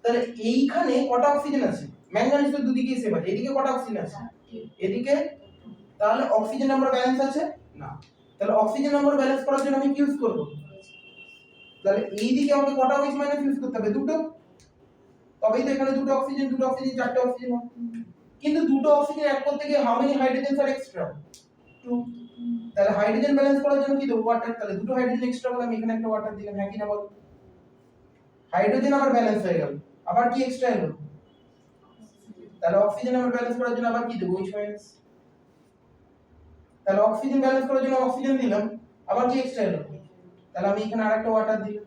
তাহলে এইখানে কটা অক্সিজেন আছে? ম্যাঙ্গানিজ তো দুদিকেই সেম আছে, এদিকে কটা অক্সিজেন আছে? এদিকে, তাহলে অক্সিজেন নাম্বার ব্যালেন্স আছে না, তাহলে অক্সিজেন নাম্বার ব্যালেন্স করার জন্য আমি কি ইউজ করব? তাহলে এই দিকে আমাকে কটা OH মাইনাস ইউজ করতে হবে? দুটো, তবেই তো এখানে দুটো অক্সিজেন চারটে অক্সিজেন হবে। কিন্তু দুটো অক্সিজেন অ্যাড করতে গিয়ে হাউ মেনি হাইড্রোজেনস আর এক্সট্রা? 2। তাহলে হাইড্রোজেন ব্যালেন্স করার জন্য কি দেব? ওয়াটার, তাহলে দুটো হাইড্রোজেন এক্সট্রা বলে আমি এখানে একটা ওয়াটার দিলাম, হ্যাঁ কি না বল? হাইড্রোজেন আবার ব্যালেন্স হয়ে গেল, আবার কি এক্সট্রা এলো? তাহলে অক্সিজেন আবার ব্যালেন্স করার জন্য আবার কি দেব? OH minus. তাহলে অক্সিজেন ব্যালেন্স করার জন্য অক্সিজেন দিলাম, আবার কি এক্সট্রা এলো? তাহলে আমি এখানে আরেকটা ওয়াটার দিলাম,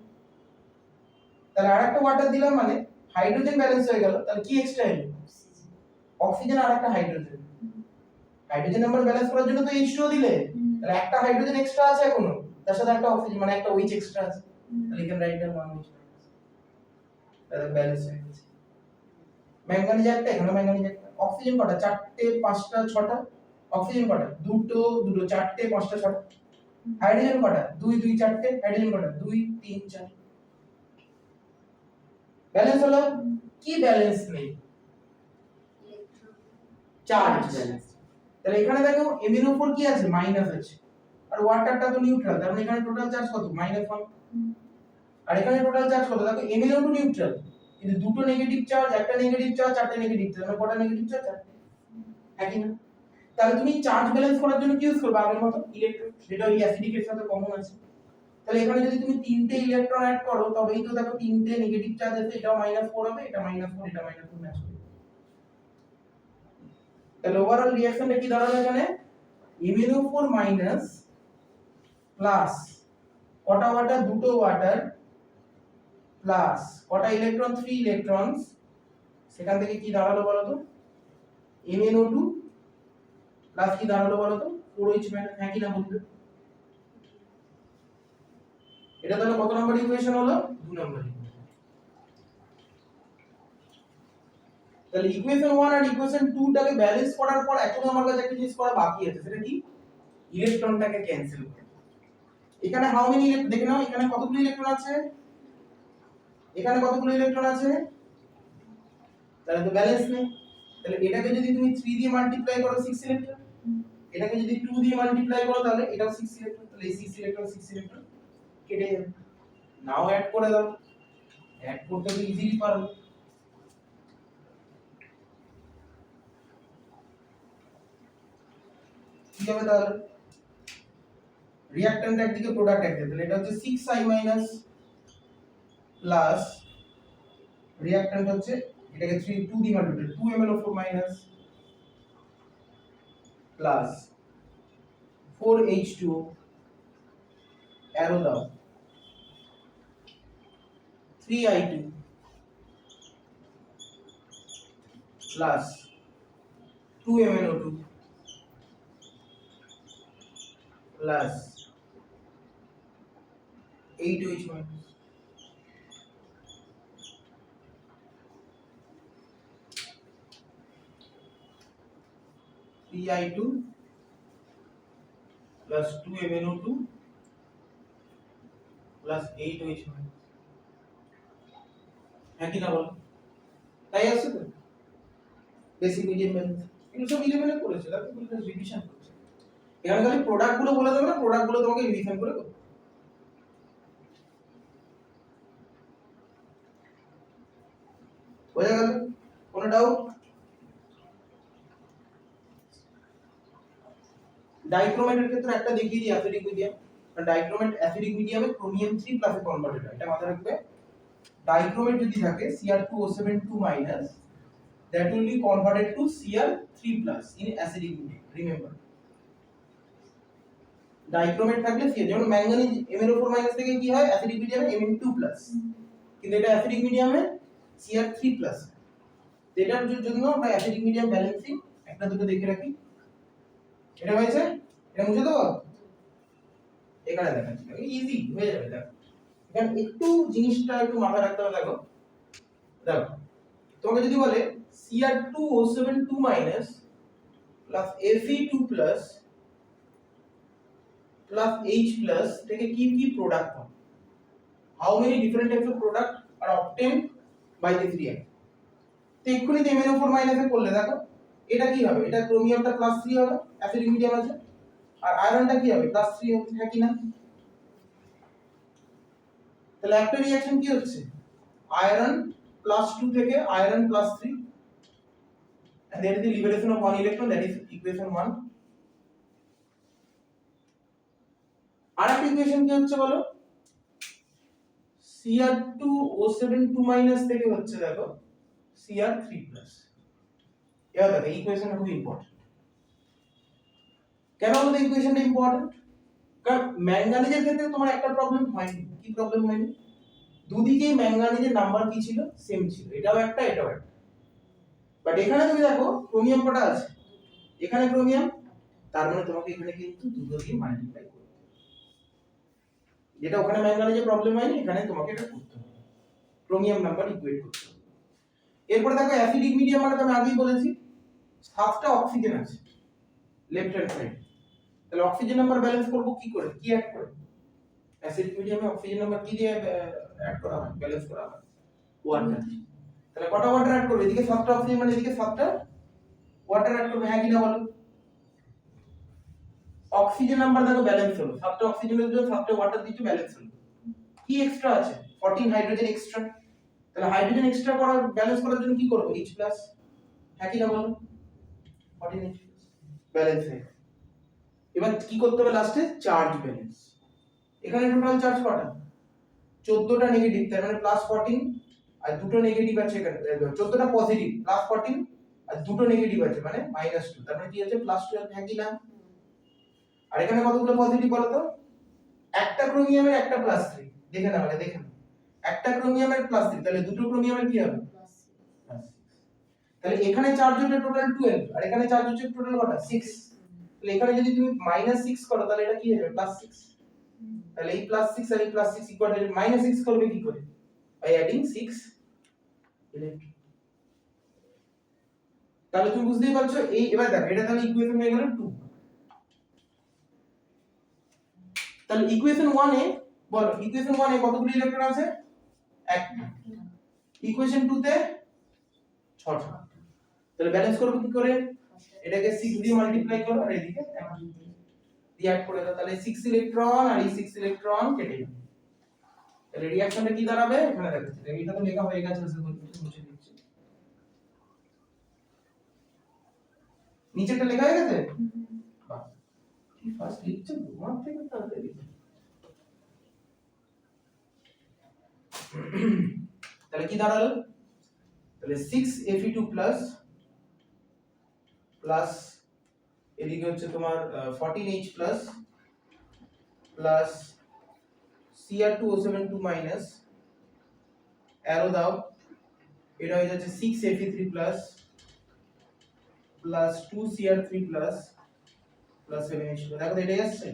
তাহলে আরেকটা ওয়াটার দিলাম মানে হাইড্রোজেন ব্যালেন্স হয়ে গেল, তাহলে কি এক্সট্রা এলো? অক্সিজেন আর একটা হাইড্রোজেন। হাইড্রোজেন নাম্বার ব্যালেন্স করার জন্য তো H2 দিলে, তাহলে একটা হাইড্রোজেন এক্সট্রা আছে এখনো, তার সাথে একটা অক্সিজেন মানে একটা OH এক্সট্রা আছে, তাহলে এখানে রাইট ডাউন 1 OH, তাহলে ব্যালেন্স হয়ে গেছে। ম্যাঙ্গানিজ একটা, এখানে ম্যাঙ্গানিজ একটা। অক্সিজেন কটা? 4টে 5টা 6টা। অক্সিজেন কটা? দুটো 4টে 5টা 6টা। হাইড্রোজেন কটা? 2 2 4টে। হাইড্রোজেন কটা? 2 3 4। ব্যালেন্স হলো? কি ব্যালেন্স নেই? Charge balance. তাহলে এখানে দেখো MnO4 কি আছে? মাইনাস আছে, আর ওয়াটারটা তো নিউট্রাল, তার মানে এখানে টোটাল চার্জ কত? -1। আর এখানে টোটাল চার্জ কত? দেখো MnO2 নিউট্রাল, কিন্তু দুটো নেগেটিভ চার্জ, একটা নেগেটিভ চার্জ, চারটে নেগেটিভ চার্জ, মানে কটা নেগেটিভ চার্জ? চারটে, একই না? তাহলে তুমি চার্জ ব্যালেন্স করার জন্য কি ইউজ করবে? আগের মতো ইলেকট্রন, যেটা ওই অ্যাসিডিক এর সাথে কমন আছে। তাহলে এখানে যদি তুমি তিনটে ইলেকট্রন অ্যাড করো, তবেই তো দেখো তিনটে নেগেটিভ চার্জ আছে, এটা -4 হবে, এটা -4, এটা -4 ম্যাচ হবে। তাহলে ওভারঅল রিঅ্যাকশনটা কি দাঁড়ালো এখানে? MnO4 মাইনাস প্লাস কটা ওয়াটার? দুটো ওয়াটার, প্লাস কটা ইলেকট্রন? 3 ইলেকট্রনস, সেখান থেকে কি দাঁড়ালো বলো তো? MnO2 প্লাস কি দাঁড়ালো বলো তো? 4OH মাইনাস, হ্যাঁ কি না বলবে? এটা তাহলে কত নম্বর ইকুয়েশন হলো? 2 নম্বর ইকুয়েশন। তাহলে ইকুয়েশন 1 আর ইকুয়েশন 2 টাকে ব্যালেন্স করার পর এখন আমার কাছে একটা জিনিস করা বাকি আছে, সেটা কি? ইলেকট্রনটাকে ক্যান্সেল করা। এখানে হাউ মেনি ইলেকট্রন দেখে নাও, এখানে কতগুলো ইলেকট্রন আছে? এখানে কতগুলো ইলেকট্রন আছে? তাহলে তো ব্যালেন্স নেই। তাহলে এটাকে যদি তুমি 3 দিয়ে মাল্টিপ্লাই করো 6 ইলেকট্রন, এটাকে যদি 2 দিয়ে মাল্টিপ্লাই করো তাহলে এটাও 6 ইলেকট্রন, তাহলে এই 6 ইলেকট্রন কেটে যাবে। নাও অ্যাড করে দাও, অ্যাড করতে তো ইজিলি পারো। কি হবে তাহলে? রিঅ্যাকট্যান্ট একদিকে, প্রোডাক্ট একদিকে, তাহলে এটা হচ্ছে 6i মাইনাস প্লাস রিঅ্যাকট্যান্ট হচ্ছে এটাকে 2 দিয়ে multiply 2 MnO4 minus plus 4H2O arrow দাও 3I2 plus 2 MnO2 plus 8OH minus I2 plus 2 MnO2 plus 8OH minus হ্যাঁ কি না বল তাই আছে তো বেসিক মিডিয়াম ব্যালেন্স এগুলো সব 11 এ পড়েছে তাহলে তুমি জাস্ট রিভিশন করছো এখানে খালি প্রোডাক্ট গুলো বলে দেবে না প্রোডাক্ট গুলো তোমাকে রিভিশন করে করো বোঝা গেল কোনো ডাউট ডাইক্রোমেটের ক্ষেত্রে একটা দেখিয়ে দিই অ্যাসিডিক মিডিয়াম ডাইক্রোমেট অ্যাসিডিক মিডিয়ামে ক্রোমিয়াম 3 প্লাসে কনভার্টেড হয় এটা মাথায় রাখবে ডাইক্রোমেট যদি থাকে Cr2O7 2- that will be converted to Cr3 plus in acidic medium remember dichromate থাকলে Cr যেমন ম্যাঙ্গানিজ MnO4 মাইনাস থেকে কি হয় অ্যাসিডিক মিডিয়ামে Mn2 প্লাস কিন্তু এটা অ্যাসিডিক মিডিয়ামে Cr3 প্লাস এটার জন্য আমরা অ্যাসিডিক মিডিয়াম ব্যালেন্সিং একটা দুটো দেখে রাখি এটা হয়েছে এটা মুছে দেবো এখানে দেখাচ্ছি ইজি হয়ে যাবে দেখো এখানে একটু জিনিসটা একটু মাথায় রাখতে হবে দেখো দেখো তোমাকে যদি বলে Cr2O7 2- plus Fe2 plus H plus থেকে কি কি প্রোডাক্ট হয় how many different types of product are obtained by this reaction তো এক্ষুনি তো MnO4 মাইনাসে করলে দেখো এটা কি হবে এটা ক্রোমিয়ামটা +3 হবে অ্যাসিডিক মিডিয়াম আছে আর আয়রনটা কি হবে +3 হবে হ্যাঁ কি না তাহলে একটা রিঅ্যাকশন কি হচ্ছে আয়রন +2 থেকে iron +3 and there is the liberation of one electron that is equation 1 আরেকটা ইকুয়েশন কি হচ্ছে বলো Cr2O7 2- থেকে হচ্ছে দেখো Cr3 plus এবার দেখো এই ইকুয়েশনটা খুব ইম্পর্টেন্ট কেন বলতে ইকুয়েশনটা ইম্পর্টেন্ট কারণ ম্যাঙ্গানিজের ক্ষেত্রে তোমার একটা প্রবলেম হয়নি কি প্রবলেম হয়নি দুদিকেই ম্যাঙ্গানিজের নাম্বার কি ছিল সেম ছিল এটাও একটা এটাও একটা বাট এখানে তুমি দেখো ক্রোমিয়াম কটা আছে এখানে ক্রোমিয়াম তার মানে তোমাকে এখানে কিন্তু দুটো দিয়ে মাল্টিপ্লাই করতে হবে যেটা ওখানে ম্যাঙ্গানিজের প্রবলেম হয়নি এখানে তোমাকে এটা করতে হবে ক্রোমিয়াম নাম্বার ইকুয়েট করতে হবে এরপরে দেখো অ্যাসিডিক মিডিয়াম মানে আমি আগেই বলেছি 7টা অক্সিজেন আছে লেফট হ্যান্ড সাইড তাহলে অক্সিজেন নাম্বার ব্যালেন্স করব কি করে কি অ্যাড করে অ্যাসিডিক মিডিয়ামে অক্সিজেন নাম্বার কি দিয়ে অ্যাড করা হয় ব্যালেন্স করা হয় ওয়াটার তাহলে কটা ওয়াটার অ্যাড করবে এদিকে 7টা অক্সিজেন মানে এদিকে 7টা ওয়াটার অ্যাড করবে হ্যাঁ কি না বলো অক্সিজেন নাম্বার দেখো ব্যালেন্স হলো 7টা অক্সিজেনের জন্য 7টা ওয়াটার দিচ্ছ ব্যালেন্স হলো কি এক্সট্রা আছে 14 হাইড্রোজেন এক্সট্রা তাহলে হাইড্রোজেন এক্সট্রা করার ব্যালেন্স করার জন্য কি করব H+ হ্যাঁ কি না বলো 14H+ ব্যালেন্স হয়ে এবার কি করতে হবে লাস্টে চার্জ ব্যালেন্স এখানে টোটাল চার্জ কটা 14টা নেগেটিভ তার মানে +14 আর দুটো নেগেটিভ আছে এখানে 14টা পজিটিভ +14 আর দুটো নেগেটিভ আছে মানে -2 তার মানে কি আছে +12 হ্যাঁ কি না আর এখানে কতগুলো পজিটিভ বলো তো একটা ক্রোমিয়ামের একটা +3 দেখে নাও আগে দেখে নাও একটা ক্রোমিয়ামের +3 তাহলে দুটো ক্রোমিয়ামের কি হবে তাহলে এখানে চার্জ হচ্ছে টোটাল 12 আর এখানে চার্জ হচ্ছে টোটাল কত 6 তাহলে এখানে যদি তুমি -6 করো তাহলে এটা কি হয়ে যাবে +6 তাহলে এই +6 আর এই +6 ইকুয়াল টু -6 করবে কি করে বাই অ্যাডিং 6 ইলেকট্রন তাহলে তুমি বুঝতেই পারছো এই এবার দেখো এটা তাহলে ইকুয়েশন হয়ে গেল 2 তাহলে ইকুয়েশন 1 এ বলো ইকুয়েশন 1 এ কতগুলো ইলেকট্রন আছে একটা ইকুয়েশন 2 তে 6টা তাহলে ব্যালেন্স করব কি করে এটাকে 6 দিয়ে মাল্টিপ্লাই করো আর এদিকে 1 দিয়ে অ্যাড করে দাও তাহলে 6 ইলেকট্রন আর এই 6 ইলেকট্রন কেটে যাবে তাহলে রিঅ্যাকশনটা কি দাঁড়াবে এখানে দেখাচ্ছি এটা তো লেখা হয়ে গেছে আশা করি মুছে দিচ্ছি নিচেটা লেখা হয়ে গেছে বাহ কি ফাস্ট লিখছো তোমার থেকে তাড়াতাড়ি তাহলে কি দাঁড়ালো তাহলে 6Fe2 প্লাস প্লাস এদিকে হচ্ছে তোমার 14H plus plus Cr2O7 2 minus arrow দাও, এটা হয়ে যাচ্ছে 6Fe3 plus plus 2Cr3 plus plus 7H2। দেখো তো এটাই আসছে।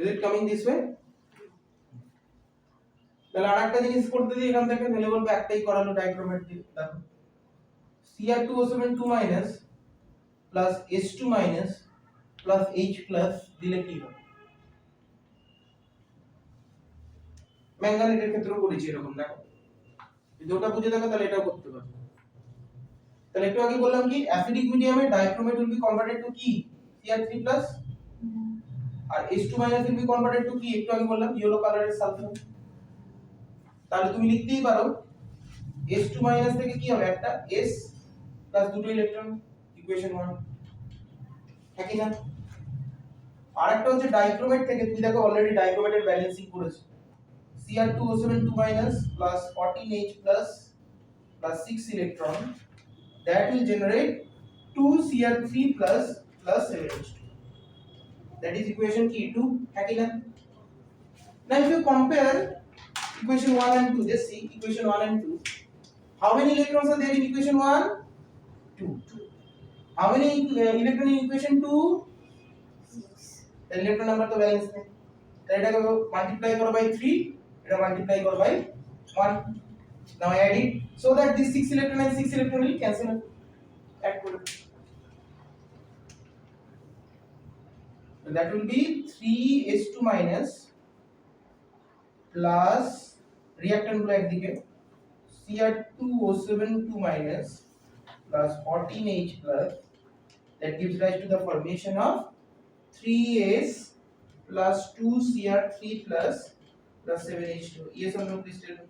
Is it coming this way? তাহলে আরেকটা জিনিস করতে দিই এখান থেকে, তাহলে বলবো একটাই করালো ডাইক্রোমেট দিয়ে। দেখো Cr2O7 2 minus plus H2 minus plus H plus দিলে কি হবে? ম্যাঙ্গানেটের ক্ষেত্রেও করেছি এরকম। দেখো যদি ওটা বুঝে থাকো তাহলে এটাও করতে পারো। তাহলে একটু আগে বললাম কি অ্যাসিডিক মিডিয়ামে dichromate will be converted to কি Cr3 প্লাস আর H2 minus will be converted to কি, একটু আগে বললাম ইয়েলো কালারের সালফার। তাহলে তুমি লিখতেই পারো H2 মাইনাস থেকে কি হবে, একটা S প্লাস দুটো ইলেকট্রন, ইকুয়েশন 1, হ্যাঁ কি না? আরেকটা হচ্ছে ডাইক্রোমেট থেকে, তুমি দেখো অলরেডি ডাইক্রোমেটের ব্যালেন্সিং করেছো, Cr2O7 2 minus plus 14H plus plus 6 electron, that will generate 2Cr3 plus plus 7H2. That is equation key 2, है कि ना? Now if you compare equation 1 and 2, just see equation 1 and 2. How many electrons are there in equation 1? 2. How many electrons in equation 2? 6. The electron number तो balance है। तो इधर को multiply करो by 3, इधर multiply करो by 1. Now I add it so that this 6 electron and 6 electron will cancel. Add करो। So that will be 3H2 minus plus reactant Gulo एकदिके Cr2O7 2 minus plus 14H plus, that gives rise to the formation of 3S plus 2Cr3 plus plus 7H2. Yes or no, please tell me.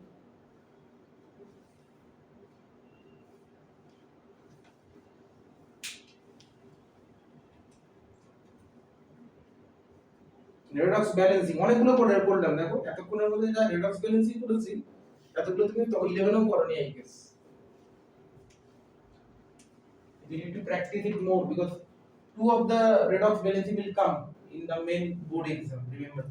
Redox balancing অনেকগুলো পড়লাম, দেখো এতক্ষণের মধ্যে যা redox balancing করেছি এতগুলো তুমি তো 11 ও করনি I guess. You need to practice it more because two of the redox balancing will come in the main board exam, remember.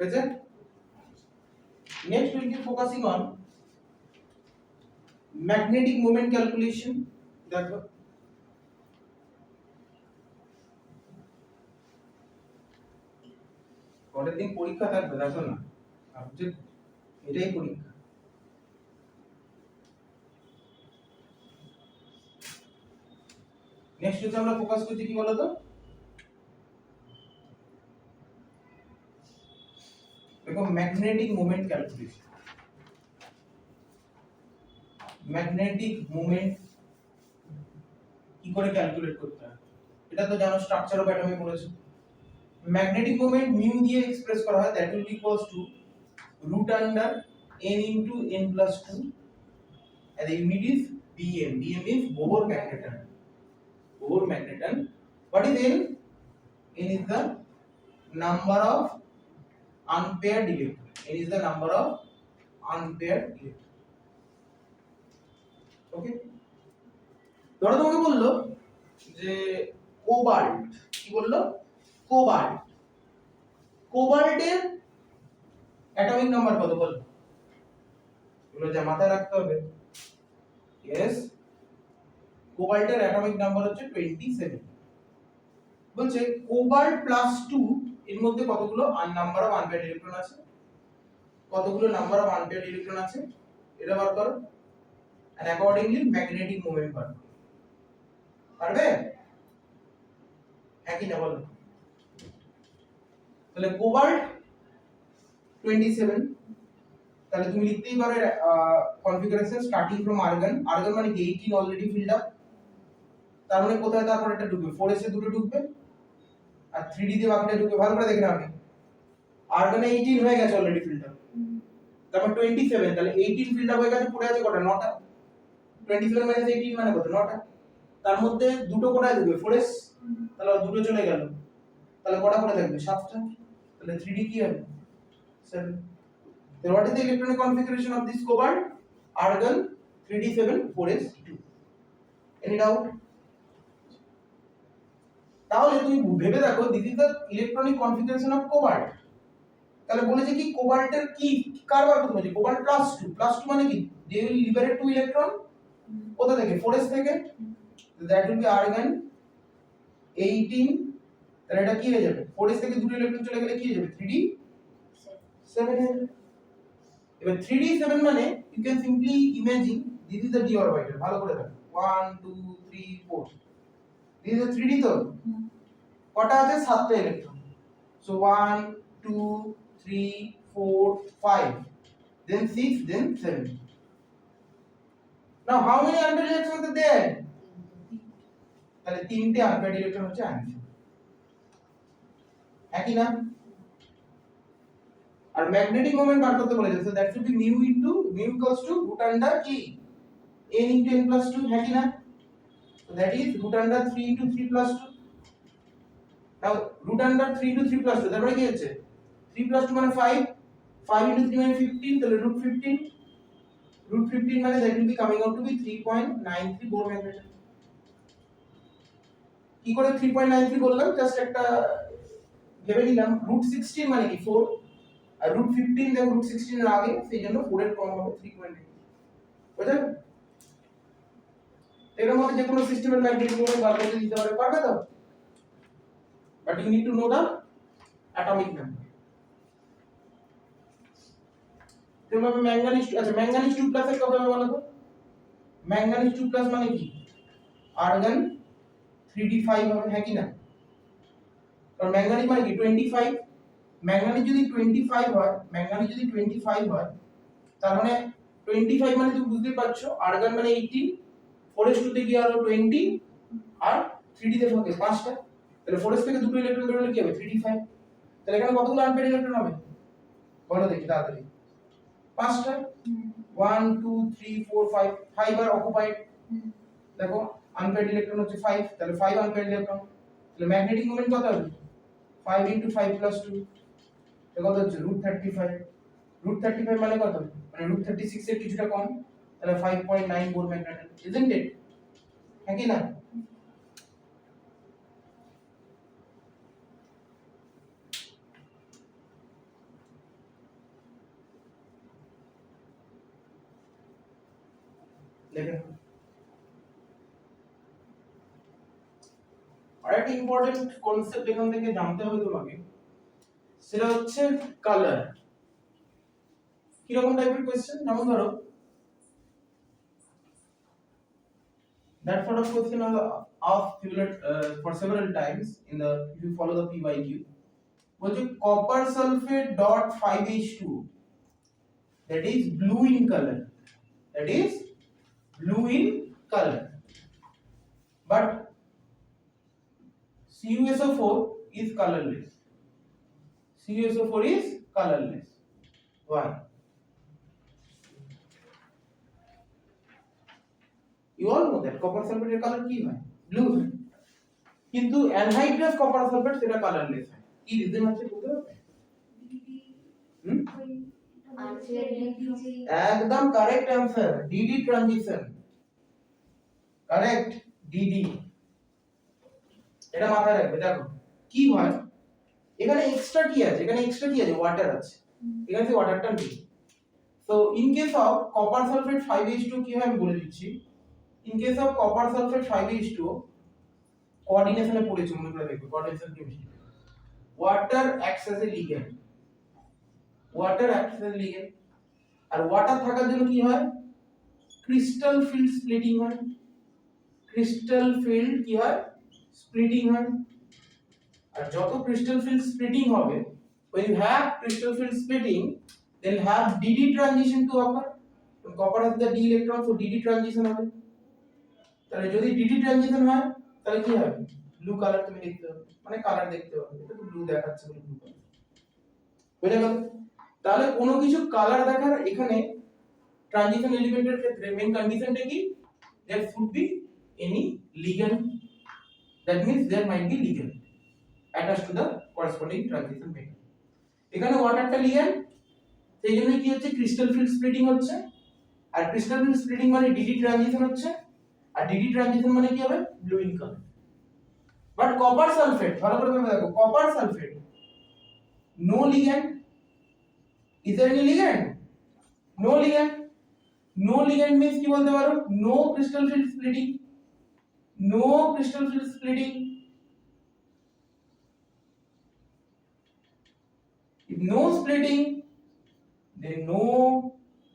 Present. Next we will be focusing on magnetic moment calculation. দেখো পরের দিন পরীক্ষা থাকবে, দেখো না আপনি এটাই পরীক্ষা। নেক্সট হচ্ছে আমরা ফোকাস করছি কি বলতো, দেখো magnetic moment calculation. Magnetic moment কি করে ক্যালকুলেট করতে হয় এটা তো জানো, স্ট্রাকচার অফ অ্যাটমে পড়েছো। ম্যাগনেটিক মোমেন্ট মিউ দিয়ে এক্সপ্রেস করা হয়, that will be equals to root under n into n plus 2 and the unit is bm. Bm is Bohr magneton. Bohr magneton. What is n? N is the number of unpaired electrons. N is the number of unpaired electrons. Okay. ধরো তোমাকে বললো যে cobalt, কি বললো? Cobalt. কোবাল্টের atomic number কত বল? এগুলো যা মাথায় রাখতে হবে। यस, কোবাল্টের অ্যাটমিক নাম্বার হচ্ছে 27। বলছে কোবাল্ট প্লাস 2 এর মধ্যে কতগুলো নাম্বার অফ আনপেয়ার্ড ইলেকট্রন আছে, কতগুলো নাম্বার অফ আনপেয়ার্ড ইলেকট্রন আছে এটা বার করো, এন্ড অ্যাকর্ডিংলি ম্যাগনেটিক মোমেন্ট বার করো। পারবে? একই না বলো? তাহলে কোবাল্ট 27, তাহলে তুমি লিখতেই পারো configuration starting from argon. Argon মানে 18 অলরেডি ফিলড আপ, তার মানে কোথায় তারপর এটা ঢুকবে 4s এ দুটো ঢুকবে আর 3d তে বাকিটা ঢুকবে। ভালো করে দেখে নাও, আর্গনে 18 হয়ে গেছে অলরেডি ফিলড আপ, তারপর 27, তাহলে 18 ফিলড আপ হয়ে গেছে, পড়ে আছে কটা 9টা, 27 মাইনাস 18 মানে কত 9টা, তার মধ্যে দুটো কোটায় ঢুকবে 4s, তাহলে দুটো চলে গেল, তাহলে কটা করে থাকবে 7টা, তাহলে 3d কি হবে 7। Then what is the electronic configuration of this cobalt? Argon 3d7 4s2. Any doubt? তাহলে তুমি ভেবে দেখো this is the electronic configuration of cobalt. তাহলে বলেছে কি কোবাল্টের কি কারবার করতে বলেছে, কোবাল্ট +2 মানে কি দে উইল লিবারেট 2 ইলেকট্রন কোথা থেকে 4s থেকে, দ্যাট উইল বি আর্গন 18, তাহলে এটা কি হয়ে যাবে 4s থেকে দুটো ইলেকট্রন চলে গেলে কি হয়ে যাবে 3d 7 হয়ে যাবে। এবার 3d7 মানে you can simply imagine this is the d orbital, ভালো করে দেখো 1 2 3 4, this is the 3d তো কটা আছে 7টা electron, so 1 2 3 4 5 then 6 then 7. Now how many unpaired electrons are there? তাহলে তিনটে unpaired ইলেকট্রন হচ্ছে आंसर, একই না? আর ম্যাগনেটিক মোমেন্ট বার করতে বলেছে, so that should be mu equals to root under কি n into n plus 2, হ্যাঁ কি না? So that is root under 3 into 3 plus 2. Now root under 3 into 3 plus 2 তারপরে কি হচ্ছে 3 plus 2 মানে 5, 5 into 3 মানে 15, তাহলে root 15 মানে that will be coming out to be 3.93 Bohr magnetic। কি করে 3.93 বললাম, জাস্ট একটা ভেবে নিলাম, root 16 মানে কি 4 আর root 15 দেখো root 16 এর আগে, সেই জন্য 4 এর কম হবে 3.9, বুঝলে? এর মধ্যে যে কোনো সিস্টেমের ম্যাগনেটিক মোমেন্ট বার করতে দিতে পারবে তো, but you need to know the atomic number. তুমি ম্যাঙ্গানিজ, আচ্ছা ম্যাঙ্গানিজ 2 প্লাস এর কথা বলো তো, ম্যাঙ্গানিজ 2 প্লাস মানে কি আর্গন 3d5 হবে, হ্যাঁ কি না? কারণ ম্যাঙ্গানিজ মানে কি 25, ম্যাঙ্গানিজ যদি 25 হয় তার মানে 25 মানে তুমি বুঝতে পারছো আর্গন মানে 18, 4s2 তে গিয়ে হলো 20 আর 3d তে থাকে 5টা, তাহলে 4s থেকে দুটো ইলেকট্রন বেরোলে কি হবে 3d5, তাহলে এখানে কতগুলো আনপেয়ার্ড ইলেকট্রন হবে বলো দেখি তাড়াতাড়ি, 5টা, 1 2 3 4 5, 5 আর অকুপাইড, দেখো আনপেয়ার্ড ইলেকট্রন হচ্ছে 5, তাহলে 5 আনপেয়ার্ড ইলেকট্রন, তাহলে ম্যাগনেটিক মোমেন্ট কত হবে 5 into 5 plus 2, কত হচ্ছে √35 মানে কত, মানে √36 এর কিছুটা কম, তাহলে 5.9 Bohr magnetic, isn't it? হ্যাঁ কি না? দেখেন আরেকটা ইম্পর্টেন্ট কনসেপ্ট এখান থেকে জানতে হবে তোমাকে, সেটা হচ্ছে কালার। কি রকম টাইপের কোশ্চেন, যেমন ধরো that sort of question was asked for several times in the, if you follow the PYQ, বলছে copper sulfate dot 5H2 that is blue in color, but CuSO4 is colorless, why? You all know that copper sulfate এর colour কি হয় blue হয়, কিন্তু anhydrous copper sulphate সেটা colourless হয়, কি reason আছে বলতে পারবে? একদম correct answer, DD transition, correct DD, এটা মাথায় রাখবে। দেখো কি হয় এখানে এক্সট্রা কি আছে, ওয়াটার আছে, এখানে সেই ওয়াটারটা নেই। So in case of copper sulphate 5H2 কি হয় আমি বলে দিচ্ছি, in case of copper sulphate 5H2 কোঅর্ডিনেশনে পড়েছে মনে করে দেখো, coordination chemistry, water acts as a ligand, আর ওয়াটার থাকার জন্য কি হয় ক্রিস্টাল ফিল্ড স্প্লিটিং হয়, আর যত ক্রিস্টাল ফিল্ড স্প্লিটিং হবে, when you have crystal field splitting they'll have dd transition to occur. Copper has the d electron, so dd transition হবে। তাহলে যদি dd transition হয় তাহলে কি হবে, ব্লু কালার তুমি দেখতে পাবে, মানে কালার দেখতে পাবে, এটা তো ব্লু দেখাচ্ছে বলে ব্লু কালার, বুঝে গেল? তাহলে কোনো কিছু কালার দেখার এখানে ট্রানজিশন এলিমেন্টের ক্ষেত্রে মেইন কন্ডিশনটা কি, there should be any ligand, that means there might be ligand attached to the corresponding transition metal। এখানে ওয়াটারটা ligand, সেই জন্য কি হচ্ছে, ক্রিস্টাল ফিল্ড স্প্লিটিং হচ্ছে, আর ক্রিস্টাল ফিল্ড স্প্লিটিং মানে dd ট্রানজিশন হচ্ছে, আর dd ট্রানজিশন মানে কি হবে, blue in colour. But copper sulphate, ভালো করে ভেবে দেখো, copper sulphate no ligand, is there any ligand, no ligand, no ligand means কি বলতে পারো, no crystal field splitting, no crystal field splitting, if no splitting then no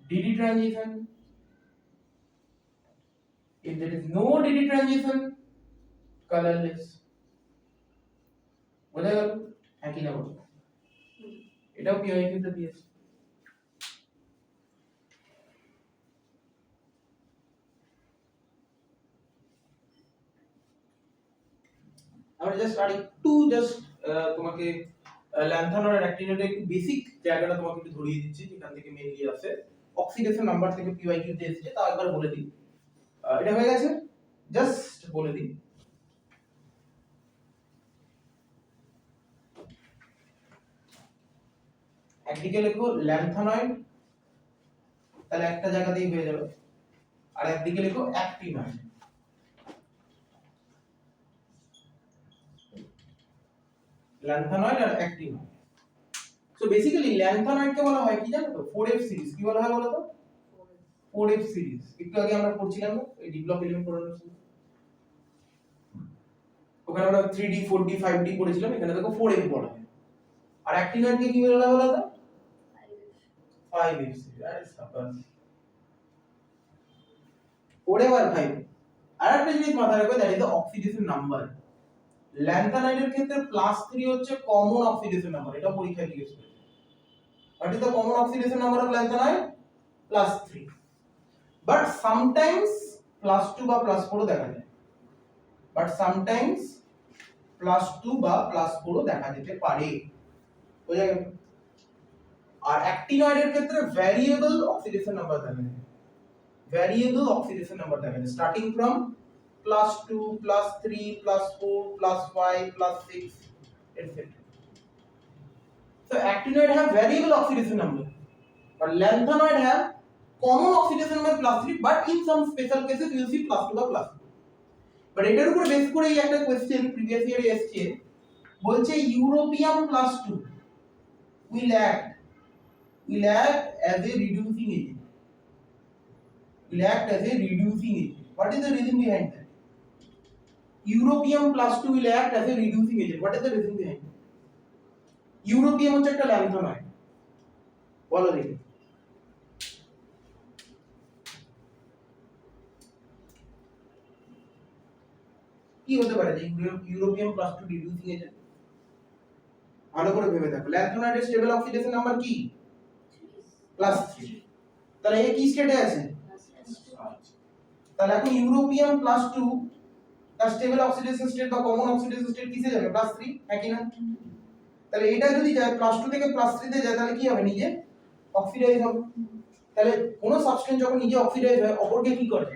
dd transition, if there is no dd transition colorless, বোঝা গেল? হ্যাঁ কি না বলো, এটাও পিআইকিউ তে দিয়েছে। আমরা জাস্ট আর একটু তোমাকে ল্যান্থানর আর অ্যাক্টিনেটের একটু বেসিক জায়গাটা তোমাকে একটু ধরিয়ে দিচ্ছি, যেখান থেকে মেইনলি আসে অক্সিডেশন নাম্বার থেকে পিআইকিউ তে এসেছে, তা একবার বলে দিই। এটা হয়ে গেছে, জাস্ট বলে দিই। একদিকে লিখো ল্যান্থানয়েড, তাহলে একটা জায়গাতেই হয়ে যাবে, আর একদিকে লিখো অ্যাক্টিনয়েড। ল্যান্থানয়েড আর অ্যাক্টিনয়েড। সো বেসিক্যালি ল্যান্থানয়েড কে বলা হয় কি জানো তো, 4f সিরিজ। কি বলা হয় বলো তো, 4f সিরিজ। একটু আগে আমরা পড়ছিলাম না এই ডেভেলপ এলিমেন্ট পড়ানোর সময়, ওখানে আমরা 3d 4d 5d পড়েছিলাম, এখানে দেখো 4f বলা হয়। আর অ্যাক্টিনয়েড কে কি বলা বলো তো, 5f সিরিজ। আরে সাবাস, 4f আর 5। আর একটা জিনিস মাথায় রাখবে, that is the oxidation number. ল্যান্থানাইডের ক্ষেত্রে +3 হচ্ছে কমন অক্সিডেশন নাম্বার, এটা পরীক্ষায় জিজ্ঞেস করে। What is the common oxidation number of lanthanide? +3। But sometimes +2 বা +4 দেখা যায়, বাট সামটাইমস +2 বা +4 দেখা যেতে পারে, বুঝা গেল? আর অ্যাক্টিনয়েডের ক্ষেত্রে ভ্যারিয়েবল অক্সিডেশন নাম্বার দেখা যায়, ভ্যারিয়েবল অক্সিডেশন নাম্বার দেখা যায়, starting from +2 +3 +4 +5 +6 etc. So actinoid have variable oxidation number, but lanthanoid have common oxidation number +3, but in some special cases you will see +2 বা +4. But এটার উপর বেস করে এই একটা কোশ্চেন প্রিভিয়াস ইয়ারে এসেছে, বলছে europium +2 will act as a reducing agent, will act as a reducing agent. What is the reason behind that? Europium +2 will act as a reducing agent. What is the reason behind it? Europium হচ্ছে একটা ল্যান্থানয়েড, বলো দেখি। কি হতে পারে যে europium +2 reducing agent? ভালো করে ভেবে দেখো, ল্যান্থানয়েডের স্টেবল অক্সিডেশন নাম্বার কি? +3। তাহলে এই কি স্টেটে আছে? তাহলে এখন ইউরোপিয়াম +2 তার স্টেবল অক্সিডেশন স্টেট বা কমন অক্সিডেশন স্টেট কিসে যাবে? +3, হ্যাঁ কি না? তাহলে এটা যদি যায় +2 থেকে +3 তে যায়, তাহলে কি হবে? নিজে অক্সিডাইজ হবে। তাহলে কোন সাবস্টেন্স যখন নিজে অক্সিডাইজ হয়, অপরকে কি করে?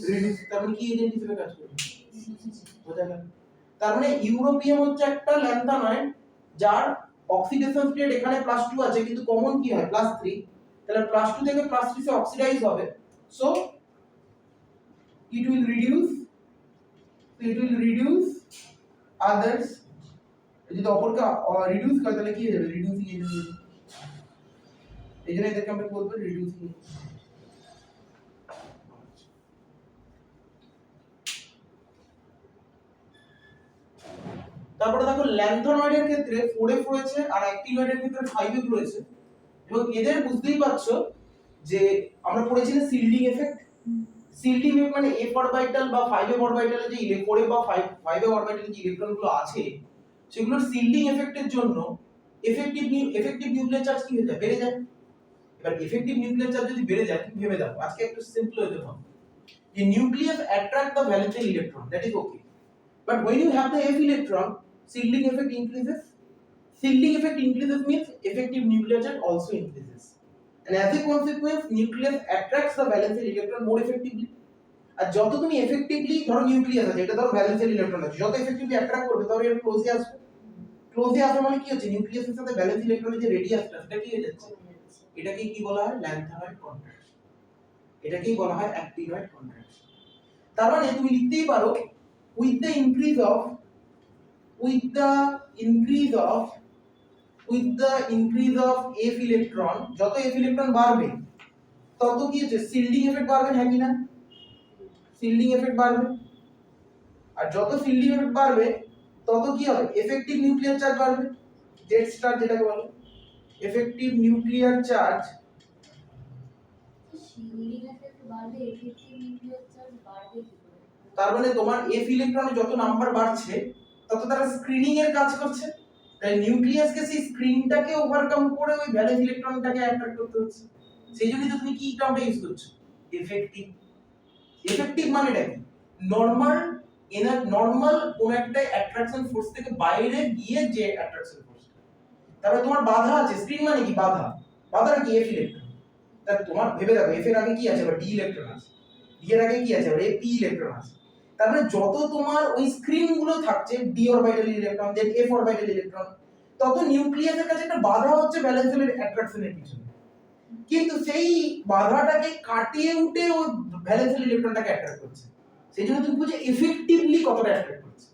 রিডিউস। তার মানে কি এজেন্ট হিসেবে কাজ করে, বোঝা গেল? তার মানে ইউরোপিয়াম হচ্ছে একটা ল্যান্থানয়েড যার অক্সিডেশন স্টেট এখানে +2 আছে, কিন্তু কমন কি হয়? +3। তাহলে +2 থেকে +3 সে অক্সিডাইজ হবে, so it will reduce others। যদি অপরকে রিডিউস করে তাহলে কি হয়ে যাবে? Reducing agent. এই জন্য এদেরকে আমরা বলবো রিডিউসিং। তারপরে দেখো ল্যান্থানয়েডের ক্ষেত্রে 4f রয়েছে আর অ্যাক্টিনয়েডের ক্ষেত্রে 5f রয়েছে, এবং এদের বুঝতেই পারছো যে আমরা পড়েছিলাম শিল্ডিং এফেক্ট। শিল্ডিং এফেক্ট মানে f অরবিটাল বা 5f অরবিটালে যে 4f বা 5f অরবিটালে যে ইলেকট্রনগুলো আছে, সেগুলোর শিল্ডিং এফেক্টের জন্য এফেক্টিভ নিউক্লিয়ার চার্জ কি হয়ে যায়? বেড়ে যায়। এবার এফেক্টিভ নিউক্লিয়ার চার্জ যদি বেড়ে যায় তুমি ভেবে দেখো, আজকে একটু সিম্পল হতে হবে, যে nucleus attract the valency electron, that is okay, but when you have the f electron, shielding effect increases. Shielding effect increases means effective nuclear charge also increases, and as a consequence nucleus attracts the valence electron more effectively. আর যত তুমি effectively ধরো nucleus আছে, এটা ধরো valence electron আছে, যত effectively attract করবে তত এর ক্লোজে আসবে। ক্লোজে আসা মানে কি হচ্ছে, নিউক্লিয়াসের সাথে ভ্যালেন্স ইলেকট্রনের যে রেডিয়াসটা সেটা কি হয়ে যাচ্ছে, এটাকে কি বলা হয় ল্যান্থানয়েড কন্ট্রাকশন, এটাকেই বলা হয় অ্যাক্টিনয়েড কন্ট্রাকশন। তার মানে তুমি লিখতেই পারো with the increase of f electron, যত f electron বাড়বে তত কি হচ্ছে শিল্ডিং এফেক্ট বাড়বে, হ্যাঁ কি না, শিল্ডিং এফেক্ট বাড়বে, আর যত শিল্ডিং এফেক্ট বাড়বে তত কি হবে এফেক্টিভ নিউক্লিয়ার চার্জ বাড়বে, জেড স্টার যেটাকে বলে effective nuclear charge. Shielding effect বাড়লে এফেক্টিভ নিউক্লিয়ার চার্জ বাড়বে কি করে? তার মানে তোমার এফ ইলেকট্রনে যত নাম্বার বাড়ছে তত তারা স্ক্রিনিং এর কাজ করছে, তাই নিউক্লিয়াসকে সেই স্ক্রিনটাকে ওভারকাম করে ওই ভ্যালেন্স ইলেকট্রনটাকে অ্যাট্রাক্ট করতে হচ্ছে। সেই জন্যই তো তুমি কি টার্মটা ইউজ করছো, এফেক্টিভ। এফেক্টিভ মানেটা কি, নরমাল কোন একটা অ্যাট্রাকশন ফোর্স থেকে বাইরে গিয়ে যে অ্যাট্রাকশন ফোর্স, তারপরে তোমার বাধা আছে, স্ক্রিন মানে কি বাধা, বাধাটা কি এফ ইলেকট্রন, তাহলে তোমার ভেবে দেখো এফ এর আগে কি আছে, আবার ডি ইলেকট্রন আছে, ডি এর আগে কি আছে, আবার পি ইলেকট্রন আছে, তারপরে যত তোমার ওই স্ক্রিন গুলো থাকছে ডি অরবিটাল ইলেকট্রন দেন এফ অরবিটাল ইলেকট্রন, তত নিউক্লিয়াসের কাছে একটা বাধা হচ্ছে ভ্যালেন্সির অ্যাট্রাকশনের পিছনে, কিন্তু সেই বাধাটাকে কাটিয়ে উঠে ও ভ্যালেন্সির ইলেকট্রনটাকে অ্যাট্রাক্ট করছে। সেই জন্য তুমি বুঝে এফেক্টিভলি কতটা অ্যাট্রাক্ট করছে,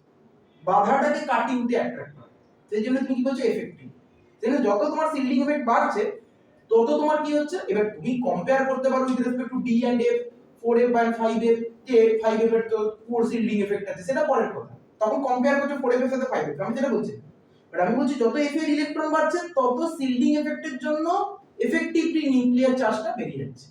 বাধাটাকে কাটিয়ে উঠে অ্যাট্রাক্ট করে, সেই জন্য তুমি কি বলছো এফেক্টিভ। সেই জন্য যত তোমার শিল্ডিং এফেক্ট বাড়ছে তত তোমার কি হচ্ছে, এবার তুমি কম্পেয়ার করতে পারো with respect to D and F, 4f by 5f, কে 5f এর তো কোর শিল্ডিং এফেক্ট আছে সেটা পরের কথা, তখন কম্পেয়ার করছো 4f এর সাথে 5f, আমি যেটা বলছি, বাট আমি বলছি যত f এর ইলেকট্রন বাড়ছে তত শিল্ডিং এফেক্টের জন্য এফেক্টিভলি নিউক্লিয়ার চার্জটা বেরিয়ে যাচ্ছে,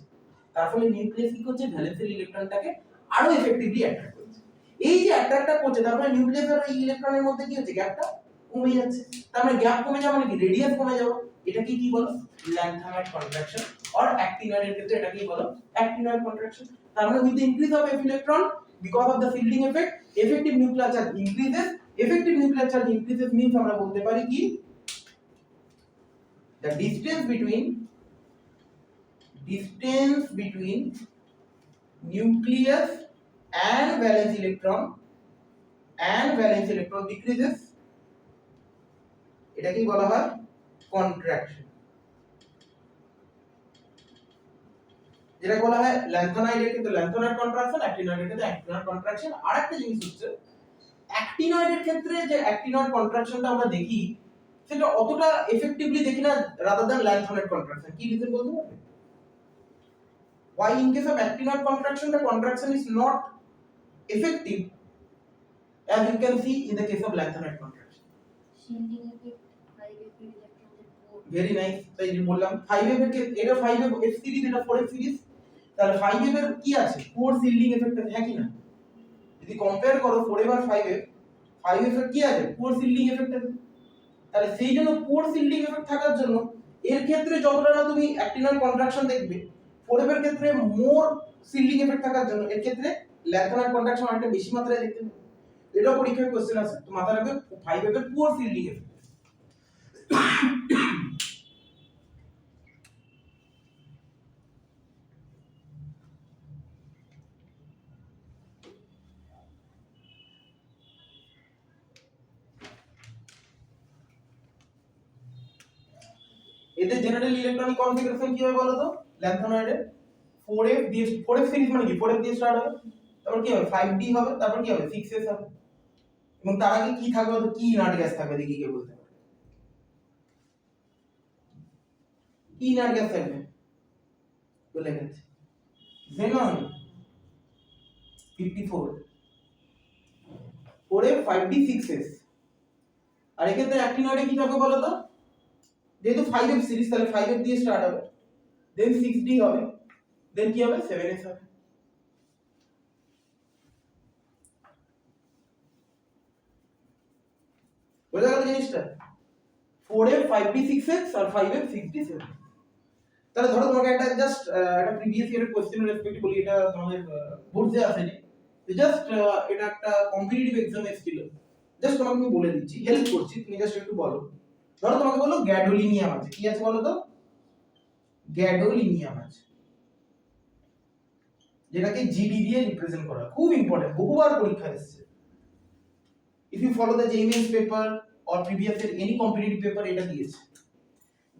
তার ফলে নিউক্লিয়াস কি করছে ভ্যালেন্সের ইলেকট্রনটাকে আরো এফেক্টিভলি অ্যাট্রাক্ট করছে। এই যে অ্যাট্রাক্টটা করছে তারপরে নিউক্লিয়াস আর এই ইলেকট্রনের মধ্যে কি হচ্ছে, গ্যাপটা কমে যাচ্ছে, তার মানে গ্যাপ কমে যাওয়া মানে কি রেডিয়াস কমে যাওয়া, এটাকে কি বলো ল্যান্থানয়েড কন্ট্রাকশন, আর অ্যাক্টিনয়েড এর ক্ষেত্রে এটাকে কি বলো অ্যাক্টিনয়েড কন্ট্রাকশন। তার মানে with the increase of f electron because of the shielding effect effective nuclear charge increases, effective nuclear charge increases means আমরা বলতে পারি কি the distance between nucleus and valence electron decreases, এটাকেই বলা হয় কন্ট্রাকশন, যেটা বলা হয় ল্যান্থানয়েডের কিন্তু ল্যান্থানয়েড কন্ট্রাকশন, অ্যাক্টিনয়েডের ক্ষেত্রে অ্যাক্টিনয়েড কন্ট্রাকশন। আরেকটা জিনিস হচ্ছে অ্যাক্টিনয়েডের ক্ষেত্রে যে অ্যাক্টিনয়েড কন্ট্রাকশনটা আমরা দেখি সেটা অতটা এফেক্টিভলি দেখি না রাদার দ্যান ল্যান্থানয়েড কন্ট্রাকশন, কি রিজন বলতে পারবে? Why in case of actinoid contraction the contraction is not effective as you can see in the case of lanthanoid contraction? Shielding effect 5f এর ইলেকট্রনের কোর। ভেরি নাইস, তাই যে বললাম 5f এর ক্ষেত্রে এটা 5f f সিরিজ, এটা 4f series, তাহলে 5f এর কি আছে কোর শিল্ডিং এফেক্ট আছে, হ্যাঁ কি না? যদি কম্পেয়ার করো 4f আর 5f এর কি আছে কোর শিল্ডিং এফেক্ট আছে, তাহলে সেই জন্য কোর শিল্ডিং এফেক্ট থাকার জন্য এর ক্ষেত্রে যতটা না তুমি অ্যাক্টিনয়েড কন্ট্রাকশন দেখবে, 4f এর ক্ষেত্রে মোর শিল্ডিং এফেক্ট থাকার জন্য এর ক্ষেত্রে ল্যান্থানয়েড কন্ট্রাকশন অনেকটা বেশি মাত্রায় দেখতে পাবে। এটা পরীক্ষার কোশ্চেন আছে, তো মাথায় রাখবে 5f এর পুয়ার শিল্ডিং এফেক্ট। এতে জেনারেল ইলেকট্রনিক কনফিগারেশন কি হবে বলো তো, ল্যান্থানয়েডের 4f দিয়ে 4f সিরিজ মানে কি 4f দিয়ে স্টার্ট হবে, তারপর কি হবে 5d হবে, তারপর কি হবে 6s হবে, এবং তার আগে কি থাকবে তো কি ইনার্ট গ্যাস থাকবে দেখি কে বলতে পারে, কি ইনার্ট গ্যাস থাকবে বলে গেছে xenon 54, 4f 5d 6s, আর এক্ষেত্রে অ্যাক্টিনয়েডে কি থাকবে বলো তো, যেহেতু 5f সিরিজ তাহলে 5f দিয়ে স্টার্ট হবে, দেন 6d হবে, দেন কি হবে 7s হবে। বোঝা গেল জিনিসটা, 4f 5d 6s আর 5f 6d 7, তাহলে ধরো তোমাকে একটা জাস্ট একটা প্রিভিয়াস ইয়ারের কোশ্চেনের রেসপেক্ট বলি, এটা তোমাদের বোর্ডে আসেনি, জাস্ট এটা একটা কম্পিটিটিভ এক্সাম এসেছিল, জাস্ট তোমাকে আমি বলে দিচ্ছি, হেল্প করছি, তুমি জাস্ট একটু বলো। ধরো তোমাকে বলো গ্যাডোলিনিয়াম আছে, কি আছে বলো তো? গ্যাডোলিনিয়াম আছে, যেটাকে জিডি দিয়ে রিপ্রেজেন্ট করা, খুব ইম্পর্টেন্ট, বহুবার পরীক্ষা এসেছে। If you follow the JEE Mains paper or previous year any competitive paper এটা দিয়েছে।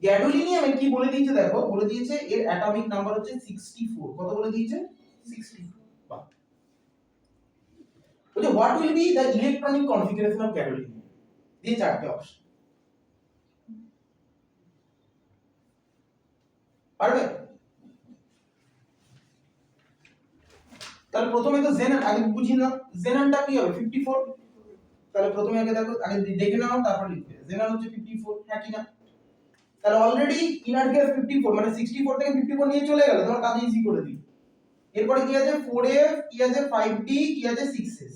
গ্যাডোলিনিয়ামে কি বলে দিয়েছে দেখো, বলে দিয়েছে এর অ্যাটমিক নাম্বার হচ্ছে 64। কত বলে দিয়েছে? 64। বাহ। বলে what will be the electronic configuration of gadolinium, দিয়ে চারটে অপশন। পারবে? তাহলে প্রথমে তো জেনার আগে বুঝি না, জেনারটা কি হবে? 54। তাহলে প্রথমে আগে দেখো, আগে দেখে নাও তারপর লিখবে। জেনার হচ্ছে 54, হ্যাঁ কি না? তাহলে অলরেডি ইনার গ্যাস 54, মানে 64 থেকে 54 নিয়ে চলে গেল, তোমার কাজ ইজি করে দিই। এরপরে কি আছে? 4f, কি আছে? 5d, কি আছে? 6s।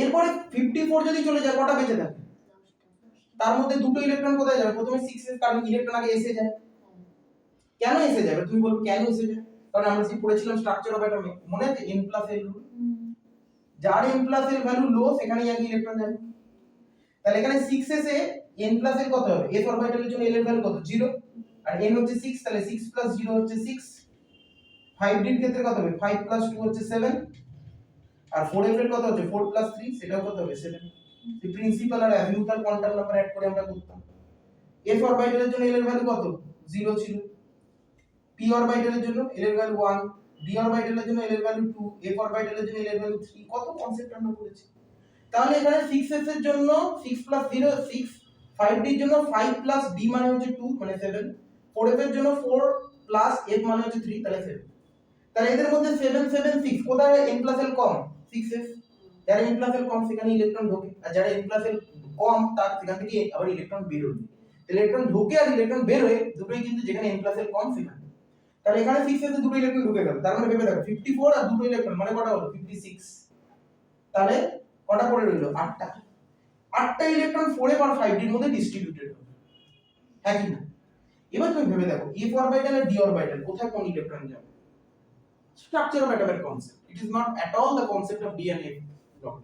এরপরে 54 যদি চলে যায় কটা বেঁচে থাকে? তার মধ্যে দুটো ইলেকট্রন কোথায় যাবে? প্রথমে 6s, কারণ ইলেকট্রন আগে এসে যায়। কেন এসে যাবে? তুমি বলবে কেন এসে যায়? কারণ আমরা যে পড়েছিলাম স্ট্রাকচার অফ অ্যাটম, মনে আছে n প্লাস l রুল? যার n প্লাস l ভ্যালু লো সেখানে আগে ইলেকট্রন যাবে। তাহলে এখানে 6s এ n প্লাস l কত হবে? s অরবিটালের জন্য l এর ভ্যালু কত? 0, আর n হচ্ছে 6, তাহলে 6 প্লাস 0 হচ্ছে 6। 5d এর ক্ষেত্রে কত হবে? 5 প্লাস 2 হচ্ছে 7, আর 4f এর কত হচ্ছে? 4 প্লাস 3, সেটাও কত হবে? 7। এই প্রিন্সিপাল আর অ্যাজিমুথাল কোয়ান্টাম নাম্বার অ্যাড করে আমরা করতাম। s অরবিটালের জন্য l এর ভ্যালু কত? 0 ছিল। p অরবিটালের জন্য l এর ভ্যালু 1, d অরবিটালের জন্য l এর ভ্যালু 2, f অরবিটালের জন্য l এর ভ্যালু 3। কত কনসেপ্ট আমরা পড়েছি। তাহলে এখানে 6s এর জন্য 6 প্লাস 0 6, 5d এর জন্য 5 প্লাস d মানে হচ্ছে 2, মানে 7, 4f এর জন্য 4 প্লাস f মানে হচ্ছে 3, তাহলে 7। তাহলে এদের মধ্যে 7 7 6, কোথায় n প্লাস l কম? 6s। যারা n প্লাস l কম সেখানে ইলেকট্রন ঢোকে, আর যারা n প্লাস l কম তার সেখান থেকে আবার ইলেকট্রন বের হয়। ইলেকট্রন ঢোকে আর ইলেকট্রন বের হয় দুটোই কিন্তু যেখানে n প্লাস l কম সেখানে। তাহলে এখানে 6s এ দুটো ইলেকট্রন ঢুকে গেল, তার মানে ভেবে দেখো 54 আর দুটো ইলেকট্রন মানে কটা হলো? 56। তাহলে কটা পড়ে রইলো? 8টা। 8টা ইলেকট্রন 4f আর 5d এর মধ্যে ডিস্ট্রিবিউটেড হবে, হ্যাঁ কি না? এবার তুমি ভেবে দেখো f অরবিটাল আর d অরবিটাল কোথায় কোন ইলেকট্রন যাবে? স্ট্রাকচার অফ অ্যাটমের concept, it is not at all the concept of d and f block.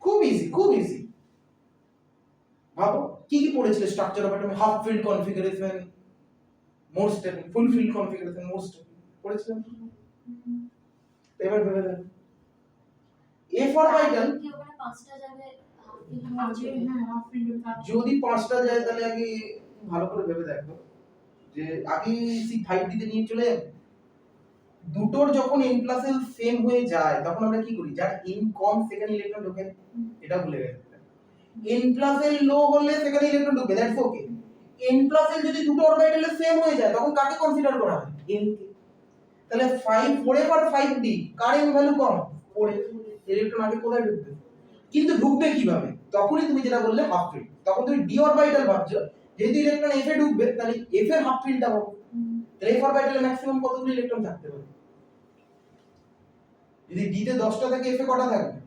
খুব ইজি, খুব ইজি। ভাবো কি কি পড়েছিলে স্ট্রাকচার অফ অ্যাটমে? Half filled configuration, more stable, full filled configuration, more stable পড়েছিলাম। এবার ভেবে দেখো f অরবিটাল কি ওখানে 5টা যাবে? যদি 5টা যায় তাহলে আগে ভালো করে ভেবে দেখো যে আগে c5d তে নিয়ে চলে যাবে। দুটোর যখন n প্লাস l সেম হয়ে যায় তখন আমরা কি করি? যার n কম সেখানে ইলেকট্রন ঢোকে, এটা ভুলে গেছে। n প্লাস l লো হলে সেখানে ইলেকট্রন ঢোকে, that's okay. n plus l যদি দুটো অরবিটালে সেম হয়ে যায় তখন কাকে কনসিডার করা হয়? n কে। তাহলে 5 4f আর 5d কার n ভ্যালু কম? 4f। ইলেকট্রন আগে কোথায় ঢুকবে? কিন্তু ঢুকবে কিভাবে? তখনই তুমি যেটা বললে হাফ ফিল্ড, তখন তুমি d অরবিটাল ভাবছো, যেহেতু ইলেকট্রন f এ ঢুকবে তাহলে f এর হাফ ফিল্ডটা হবে। তাহলে f অরবিটালে ম্যাক্সিমাম কতগুলো ইলেকট্রন থাকতে পারে? যদি d তে 10টা থাকে f এ কটা থাকবে?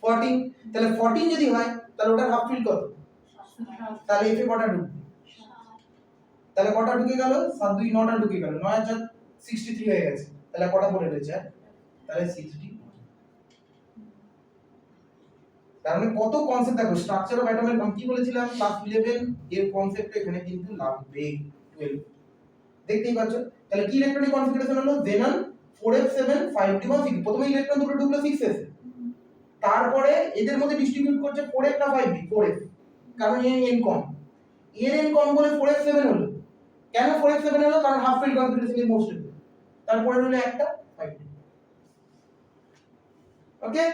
14। তাহলে 14 যদি হয় তাহলে ওটার হাফ ফিল্ড কত? তাহলে f এ কটা ঢুকবে? তাহলে কটা ঢুকে গেল? 7 2 9টা ঢুকে গেল, 9 আর 4 63 হয়ে গেছে। তাহলে কটা পড়ে রয়েছে? তাহলে 60। তার মানে কত কনসেপ্ট দেখো, স্ট্রাকচার অফ অ্যাটমের আমি কি বলেছিলাম ক্লাস 11 এর কনসেপ্ট এখানে কিন্তু লাগবে 12। দেখতেই পাচ্ছ। তাহলে কি ইলেকট্রনিক কনফিগারেশন হলো? Xenon 4f7 5d1 6। প্রথমে ইলেকট্রন দুটো ঢুকলো 6s, তারপরে এদের মধ্যে ডিস্ট্রিবিউট করছে 4f না 5d? 4f, কারণ এর n কম। এর n কম বলে 4f7 হলো। কেন 4f7 হলো? কারণ half filled configuration is more stable. তারপরে হলো একটা 5d। ওকে,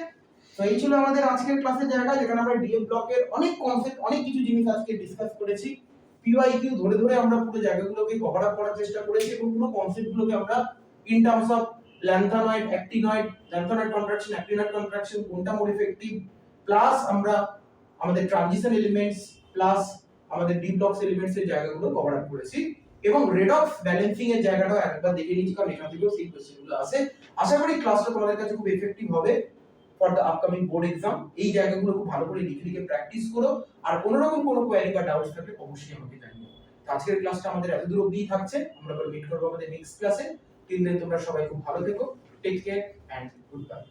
তো এই ছিল আমাদের আজকের ক্লাসের জায়গা, যেখানে আমরা ডিএফ ব্লকের অনেক কনসেপ্ট, অনেক কিছু জিনিস আজকে ডিসকাস করেছি। পিওয়াইকিউ ধরে ধরে আমরা পুরো জায়গাগুলোকে কভার আপ করার চেষ্টা করেছি এবং পুরো কনসেপ্টগুলোকে আমরা in terms of lanthanoid, actinoid, lanthanoid contraction, actinoid contraction কোনটা মোর এফেক্টিভ, প্লাস আমরা আমাদের ট্রানজিশন এলিমেন্টস, প্লাস আমাদের ডি ব্লকস এলিমেন্টস এর জায়গাগুলো কভার আপ করেছি এবং রেডক্স ব্যালেন্সিং এর জায়গাটাও একবার দেখে নিয়েছি, কারণ এখান থেকেও সেই কোশ্চেনগুলো আসে। আশা করি ক্লাসটা তোমাদের কাছে খুব এফেক্টিভ হবে। For the upcoming board exam. এই জায়গাগুলো খুব ভালো করে লিখে লিখে প্র্যাকটিস করো, আর কোনো রকম কোনো কোয়েরি বা ডাউটস থাকলে অবশ্যই আমাকে জানিও। তো আজকের ক্লাসটা আমাদের এত দূর অবধিই থাকছে, আমরা আবার মিট করবো আমাদের নেক্সট ক্লাসে। টিল দেন তোমরা সবাই খুব ভালো থেকো, take care and good bye.